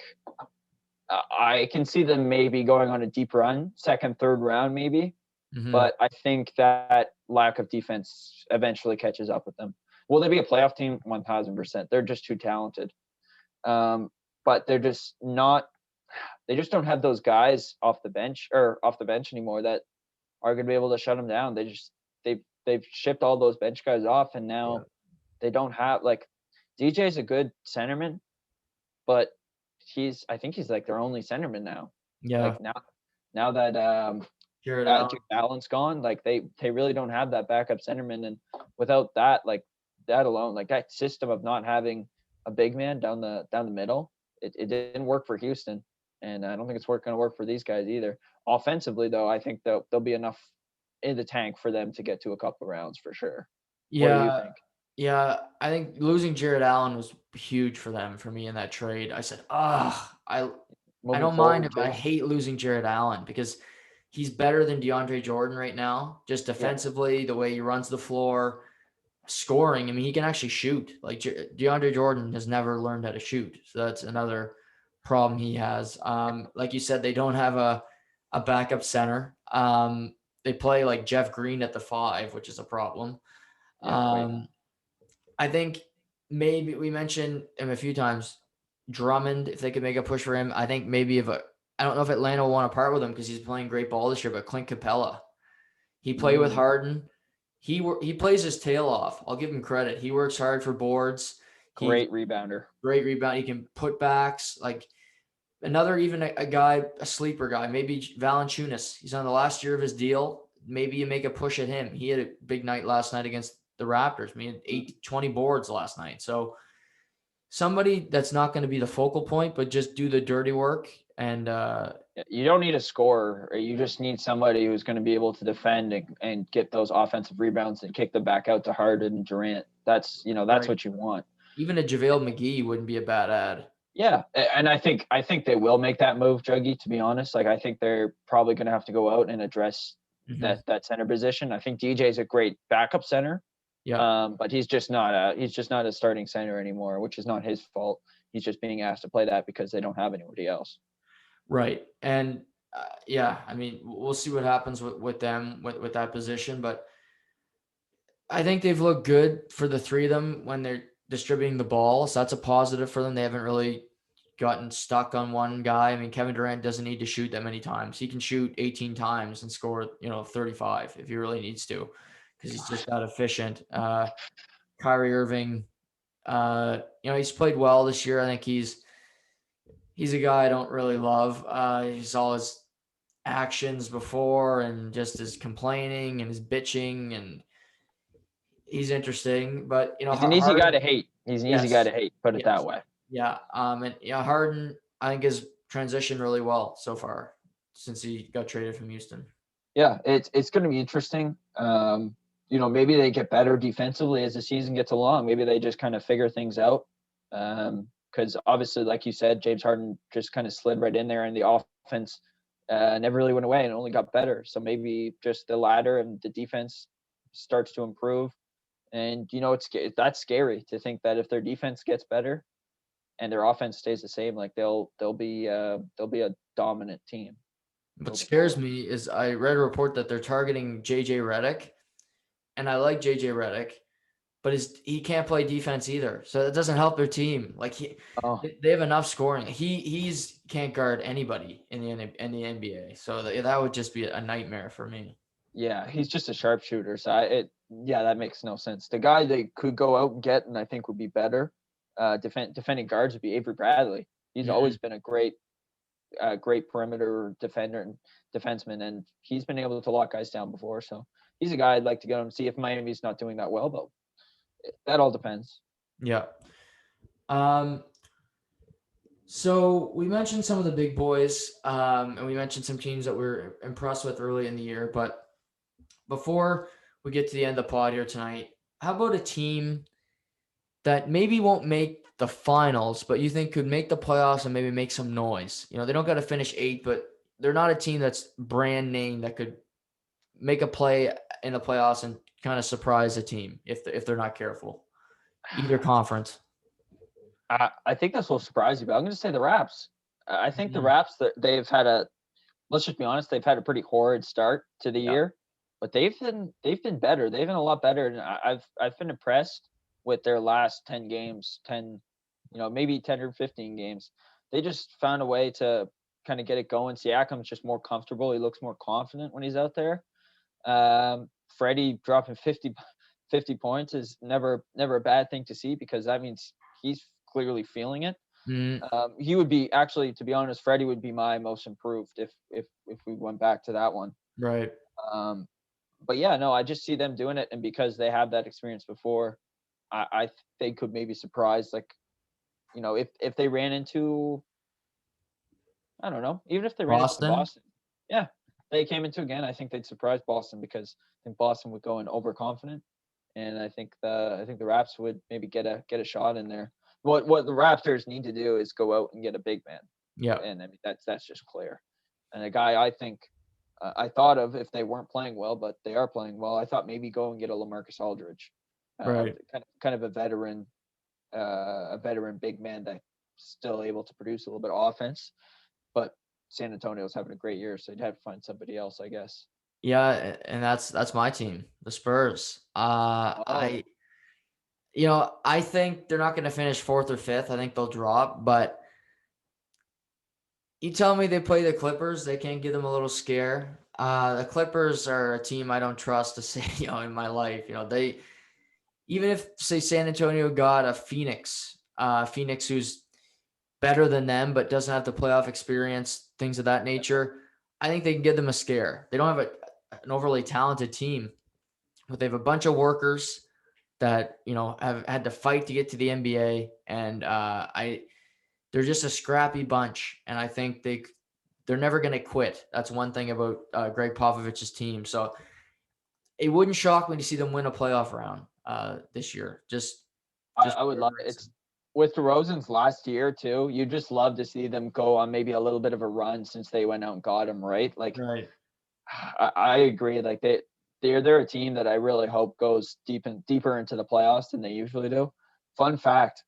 I can see them maybe going on a deep run, second, third round, maybe. Mm-hmm. But I think that lack of defense eventually catches up with them. Will they be a playoff team? 1000%. They're just too talented. But they're just not. They just don't have those guys off the bench anymore that are going to be able to shut them down. They've shipped all those bench guys off, and Yeah. now they don't have like DJ's a good centerman, but I think he's like their only centerman now. Yeah. Like now that Jared Allen. Jared Allen's gone, like they really don't have that backup centerman, and without that, like that alone, like that system of not having a big man down the middle, it didn't work for Houston, and I don't think it's going to work for these guys either. Offensively, though, I think there'll be enough in the tank for them to get to a couple rounds for sure. What do you Yeah. think? Yeah. I think losing Jared Allen was huge for them, for me in that trade. I said, I Moving don't mind forward it, but I too. hate losing Jared Allen because he's better than DeAndre Jordan right now, just Yeah, defensively, the way he runs the floor, scoring. I mean, he can actually shoot. Like DeAndre Jordan has never learned how to shoot. So that's another problem he has. Like you said, they don't have a backup center. They play like Jeff Green at the 5, which is a problem. yeah, wait. Um, I think maybe we mentioned him a few times. Drummond, if they could make a push for him, I think maybe I don't know if Atlanta will want to part with him because he's playing great ball this year, but Clint Capella, he played with Mm, Harden. He plays his tail off. I'll give him credit. He works hard for boards. He great rebounder. great rebound. He can put backs. Like another even a guy, a sleeper guy, maybe Valanciunas. He's on the last year of his deal. Maybe you make a push at him. He had a big night last night against the Raptors. I mean, 20 boards last night. So somebody that's not going to be the focal point, but just do the dirty work. And You don't need a scorer. You just need somebody who's going to be able to defend and get those offensive rebounds and kick them back out to Harden and Durant. That's right, what you want. even a JaVale McGee wouldn't be a bad ad. Yeah, and I think they will make that move, Juggy. To be honest, like I think they're probably going to have to go out and address Mm-hmm. that center position. I think DJ's a great backup center, Yeah. but he's just not a starting center anymore, which is not his fault. He's just being asked to play that because they don't have anybody else. Right. And yeah, I mean, we'll see what happens with them with that position, but I think they've looked good for the three of them when they're distributing the ball. So that's a positive for them. They haven't really gotten stuck on one guy. I mean, Kevin Durant doesn't need to shoot that many times. He can shoot 18 times and score, 35 if he really needs to, because he's just that efficient. Kyrie Irving, he's played well this year. I think he's a guy I don't really love. He saw his actions before and just his complaining and his bitching, and he's interesting. But He's an easy guy Harden, to hate. He's an easy guy yes, to hate. Put it that yes, way. yeah. And Harden, I think has transitioned really well so far since he got traded from Houston. Yeah, it's going to be interesting. Maybe they get better defensively as the season gets along. Maybe they just kind of figure things out. Because obviously, like you said, James Harden just kind of slid right in there, and the offense never really went away and only got better. So maybe just the ladder and the defense starts to improve. And that's scary to think that if their defense gets better and their offense stays the same, like they'll be a dominant team What moving scares forward. me is I read a report that they're targeting JJ Redick, and I like JJ Redick, but he can't play defense either. So that doesn't help their team. Like Oh, they have enough scoring. He's can't guard anybody in the NBA. So that would just be a nightmare for me. Yeah, he's just a sharpshooter. So yeah, that makes no sense. The guy they could go out and get, and I think would be better, defending guards would be Avery Bradley. He's always Mhm. been a great perimeter defender and defenseman, and he's been able to lock guys down before. So he's a guy I'd like to get him. See if Miami's not doing that well, though. That all depends. Yeah. Um, so we mentioned some of the big boys, and we mentioned some teams that we're impressed with early in the year. But before we get to the end of the pod here tonight, how about a team that maybe won't make the finals, but you think could make the playoffs and maybe make some noise? You know, they don't got to finish 8th, but they're not a team that's brand name that could make a play in the playoffs and kind of surprise a team if they're not careful. Either conference. I think this will surprise you, but I'm going to say the Raps. I think the Mhm. Raps that they've had a let's just be honest, they've had a pretty horrid start to the Yeah. year, but they've been better. They've been a lot better, and I've been impressed with their last 10 games, maybe 10 or 15 games. They just found a way to kind of get it going. Siakam's just more comfortable. He looks more confident when he's out there. Freddie dropping 50 points is never a bad thing to see because that means he's clearly feeling it. Mm, He would be actually, to be honest, Freddie would be my most improved if we went back to that one. right. Um, but yeah, no, I just see them doing it, and because they have that experience before, they could maybe surprise. Like if they ran into, I don't know, even if they ran into Boston. Boston, yeah, they came into again. I think they'd surprise Boston because I think Boston would go in overconfident, and I think the Raps would maybe get a shot in there. What the Raptors need to do is go out and get a big man, Yeah. and I mean that's just clear. And a guy I think I thought of if they weren't playing well, but they are playing well. I thought maybe go and get a LaMarcus Aldridge, Right. kind of a veteran big man that's still able to produce a little bit of offense. But San Antonio's having a great year, so you'd have to find somebody else, I guess. Yeah, and that's my team, the Spurs. Oh, I think they're not going to finish 4th or 5th. I think they'll drop, but you tell me they play the Clippers, they can't give them a little scare. The Clippers are a team I don't trust to say, in my life. They even if say San Antonio got a Phoenix who's better than them but doesn't have the playoff experience, things of that nature, I think they can give them a scare. They don't have an overly talented team, but they have a bunch of workers that have had to fight to get to the NBA, and they're just a scrappy bunch, and I think they're never going to quit. That's one thing about Greg Popovich's team. So it wouldn't shock me to see them win a playoff round this year. Just I would love whatever it. it's It's with DeRozan's last year too. You just love to see them go on maybe a little bit of a run since they went out and got him, right? Like right. I agree. Like they're a team that I really hope goes deeper into the playoffs than they usually do. Fun fact: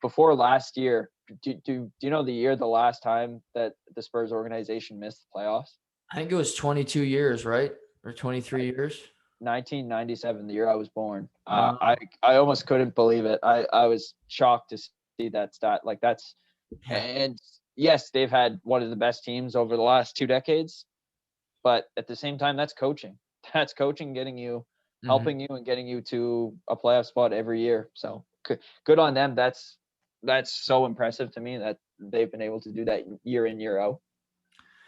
before last year, do you know the last time that the Spurs organization missed the playoffs? I think it was 22 years, right? Or 23 years. 1997, the year I was born. I Uh, I almost couldn't believe it. I was shocked to see that stat. Like that's yeah. and yes, they've had one of the best teams over the last 2 decades. But at the same time, that's coaching. That's coaching getting you, Mhm. helping you, and getting you to a playoff spot every year. So good on them. That's so impressive to me that they've been able to do that year in year out.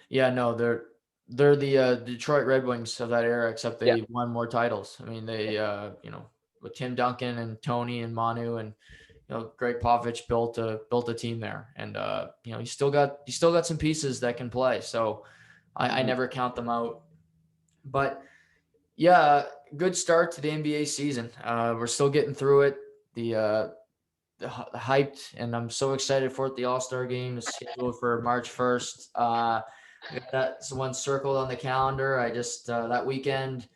Yeah, no, they're the Detroit Red Wings of that era, except Yeah, they won more titles. I mean, yeah. they with Tim Duncan and Tony and Manu and Greg Popovich built a team there, and you still got some pieces that can play. So I Mhm. never count them out. But yeah, good start to the NBA season. We're still getting through it. The uh, the hyped, and I'm so excited for it. The All Star game is scheduled for March 1st. We got that's one circled on the calendar. I just that weekend,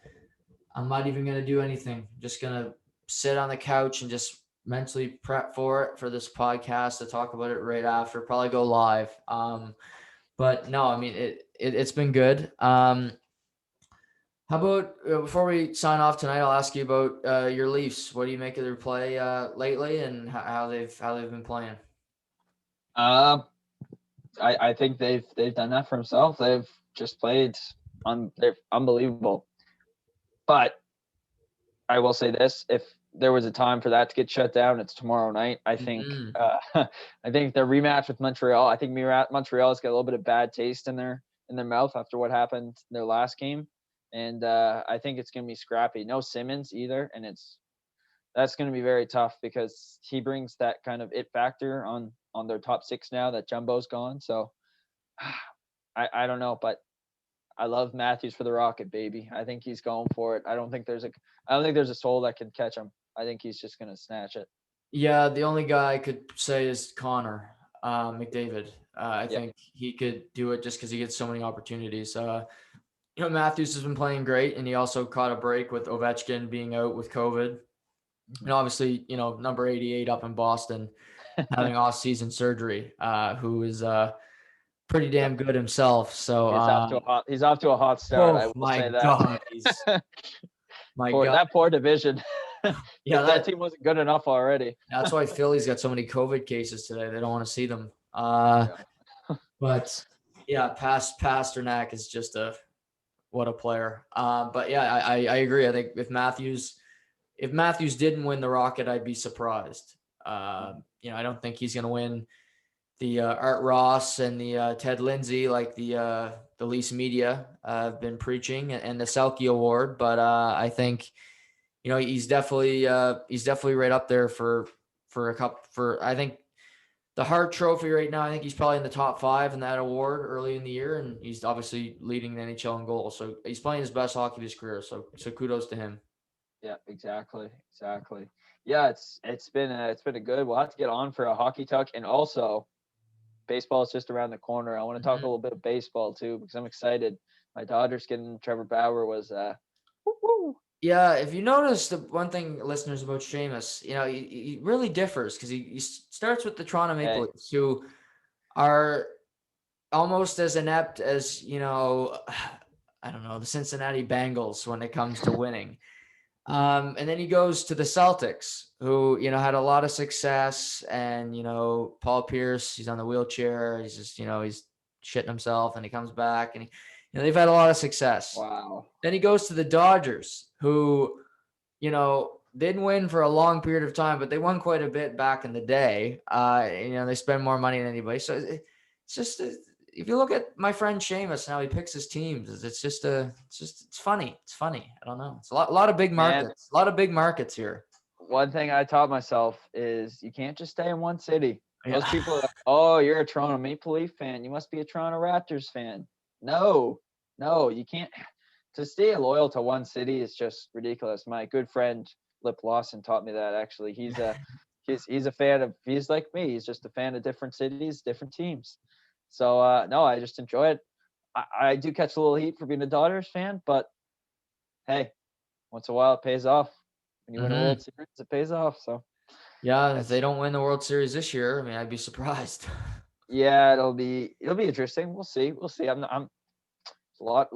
I'm not even gonna do anything. Just gonna sit on the couch and just mentally prep for it for this podcast to talk about it right after. Probably go live. But no, I mean it's been good. How about before we sign off tonight? I'll ask you about your Leafs. What do you make of their play lately, and how they've been playing? Uh, I think they've done that for themselves. They've just played they're unbelievable. But I will say this: if there was a time for that to get shut down, it's tomorrow night. I think. Mm-hmm. I think the rematch with Montreal. I think Montreal's got a little bit of bad taste in their mouth after what happened in their last game, and I think it's going to be scrappy. No Simmons either, and that's going to be very tough because he brings that kind of it factor on their top six now that Jumbo's gone. So I don't know, but I love Matthews for the Rocket, baby. I think he's going for it. I don't think there's a soul that can catch him. I think he's just gonna snatch it. Yeah, the only guy I could say is Connor McDavid. I Yeah. think he could do it just because he gets so many opportunities. Matthews has been playing great, and he also caught a break with Ovechkin being out with COVID. Mhm. And obviously, number 88 up in Boston having off-season surgery, who is pretty Yep. damn good himself. So, He's off to a hot start. oh I will my say that. God, my God. That poor division. Yeah, If that team wasn't good enough already. that's why Philly's got so many COVID cases today. They don't want to see them. Yeah. But yeah, Pasternak is just what a player. But yeah, I agree. I think if Matthews didn't win the Rocket, I'd be surprised. I don't think he's going to win the Art Ross and the Ted Lindsay like the Leafs media have been preaching, and the Selke Award. But I think he's definitely right up there for a cup for I think the Hart Trophy right now. I think he's probably in the top 5 in that award early in the year, and he's obviously leading the NHL in goals. So he's playing his best hockey of his career. So kudos to him. Yeah, exactly. Yeah, it's been a good. We'll have to get on for a hockey talk, and also baseball is just around the corner. I want to talk a Mm-hmm. little bit of baseball too because I'm excited. My Dodgers getting Trevor Bauer was woo-woo. Yeah, if you notice the one thing, listeners, about Shamus, he really differs because he starts with the Toronto Maple Hey, Leafs, who are almost as inept as I don't know, the Cincinnati Bengals when it comes to winning. And then he goes to the Celtics, who had a lot of success, and Paul Pierce, he's on the wheelchair, he's just he's shitting himself, and he comes back, and they've had a lot of success. wow. Then he goes to the Dodgers, who didn't win for a long period of time, but they won quite a bit back in the day. They spend more money than anybody. So it's just if you look at my friend Shamus and how he picks his teams, it's funny. It's funny. I don't know. It's a lot of big Man, markets. A lot of big markets here. one thing I taught myself is you can't just stay in one city. Yeah. Most people are like, "Oh, you're a Toronto Maple Leaf fan. You must be a Toronto Raptors fan." No, no, you can't. To stay loyal to one city is just ridiculous. My good friend Lip Lawson taught me that. Actually, he's a fan of. He's like me. He's just a fan of different cities, different teams. So no, I just enjoy it. I do catch a little heat for being a Dodgers fan, but hey, once in a while it pays off. When you win a Mm-hmm. World Series, it pays off. So Yeah. If they that's don't win the World Series this year, I mean, I'd be surprised. yeah, it'll be interesting. We'll see. I'm a lot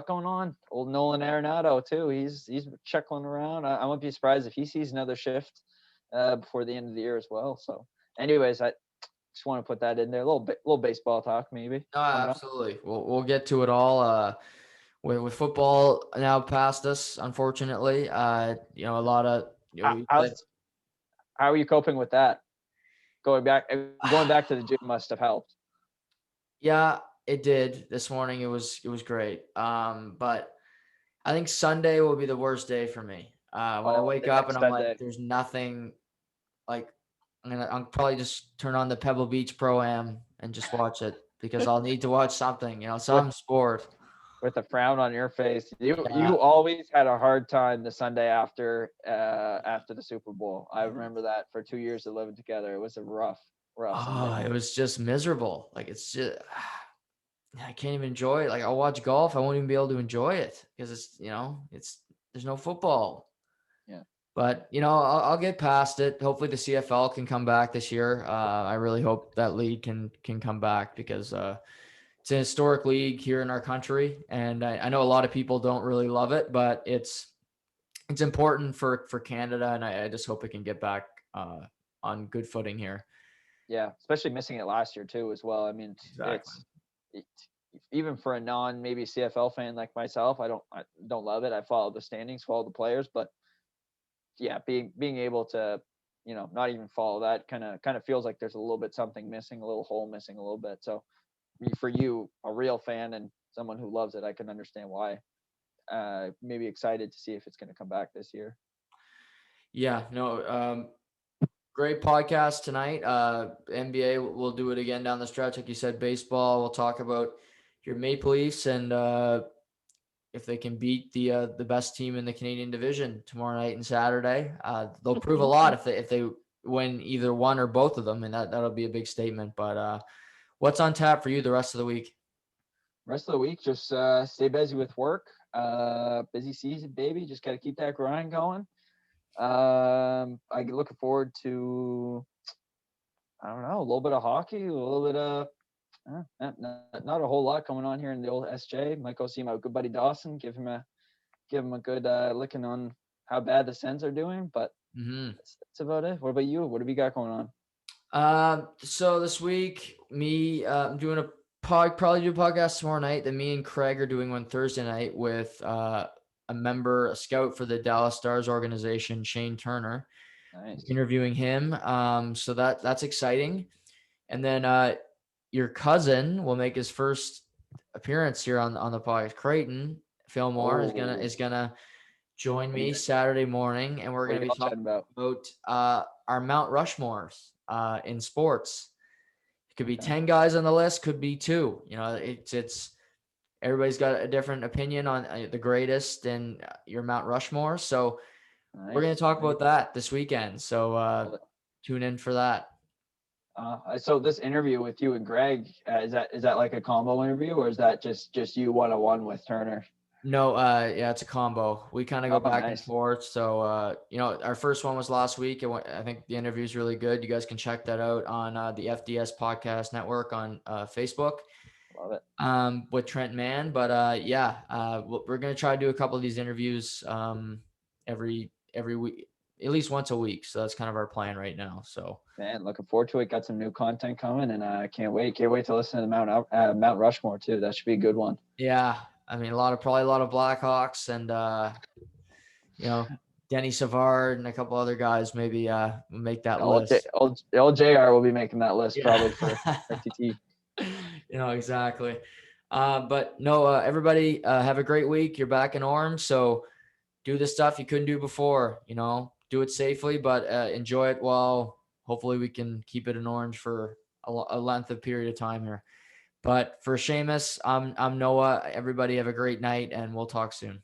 going on. Old Nolan Arenado too. He's chuckling around. I wouldn't be surprised if he sees another shift before the end of the year as well. So, anyways, I just want to put that in there. Little baseball talk maybe No, coming up. absolutely. We'll get to it all. With football now past us, unfortunately, a lot of How, we played. how's how are you coping with that? Going back to the gym must have helped. Yeah, it did. This morning it was great. But I think Sunday will be the worst day for me. When I Oh, wake the up and next I'm like, Sunday. there's nothing like I'll probably just turn on the Pebble Beach Pro Am and just watch it because I'll need to watch something, with some sport. with a frown on your face. You Yeah. you always had a hard time the Sunday after the Super Bowl. I remember that for 2 years of living together. It was a rough Sunday Oh, it morning. was just miserable. Like it's just I can't even enjoy it. Like I'll watch golf, I won't even be able to enjoy it because it's there's no football. Yeah. But I'll get past it. Hopefully the CFL can come back this year. I really hope that league can come back because it's an historic league here in our country, and I know a lot of people don't really love it, but it's important for Canada, and I just hope it can get back on good footing here. Yeah, especially missing it last year too as well. I mean, Exactly. even for a non maybe CFL fan like myself, I don't love it. I follow the standings, follow the players, but yeah, being able to, not even follow that kind of feels like there's a little bit something missing, a little hole missing a little bit. So for you, a real fan and someone who loves it, I can understand why. Maybe excited to see if it's going to come back this year. Yeah, no, great podcast tonight. NBA, we'll do it again down the stretch. Like you said, baseball, we'll talk about your Maple Leafs and if they can beat the best team in the Canadian division tomorrow night and Saturday. They'll prove a lot if they win either one or both of them, and that'll be a big statement. But what's on tap for you the rest of the week? Rest of the week, just stay busy with work. Busy season, baby. Just got to keep that grind going. I looking forward to, I don't know, a little bit of hockey, a little bit of not a whole lot going on here in the old SJ. Might go see my good buddy Dawson, give him a good licking on how bad the Sens are doing. But that's about it. What about you? What have you got going on? So this week, I'm doing probably do a podcast tomorrow night. Then me and Craig are doing one Thursday night with a scout for the Dallas Stars organization, Shane Turner. Nice. Interviewing him. So that's exciting. And then your cousin will make his first appearance here on the podcast. Creighton Fillmore is gonna join me Saturday morning, and we're gonna be talking about our Mount Rushmores in sports. It could be 10 guys on the list, could be 2. It's everybody's got a different opinion on the greatest and your Mount Rushmore. So we're going to talk about that this weekend. So tune in for that. So this interview with you and Greg, is that like a combo interview, or is that just you one-on-one with Turner? No, yeah, it's a combo. We kind of go back and forth. So, our first one was last week. I think the interview is really good. You guys can check that out on the FDS Podcast Network on Facebook. Love it. With Trent Mann. But we're going to try to do a couple of these interviews every week, at least once a week. So that's kind of our plan right now. So, man, looking forward to it. Got some new content coming, and I can't wait to listen to the Mount Rushmore too. That should be a good one. Yeah, I mean, probably a lot of Blackhawks and Denny Savard and a couple other guys maybe make that list. Old JR will be making that list probably for FTT. Exactly. But no, everybody have a great week. You're back in Orange, so do the stuff you couldn't do before. Do it safely, but enjoy it while hopefully we can keep it in Orange for a length of period of time here. But for Shamus, I'm Noah. Everybody have a great night, and we'll talk soon.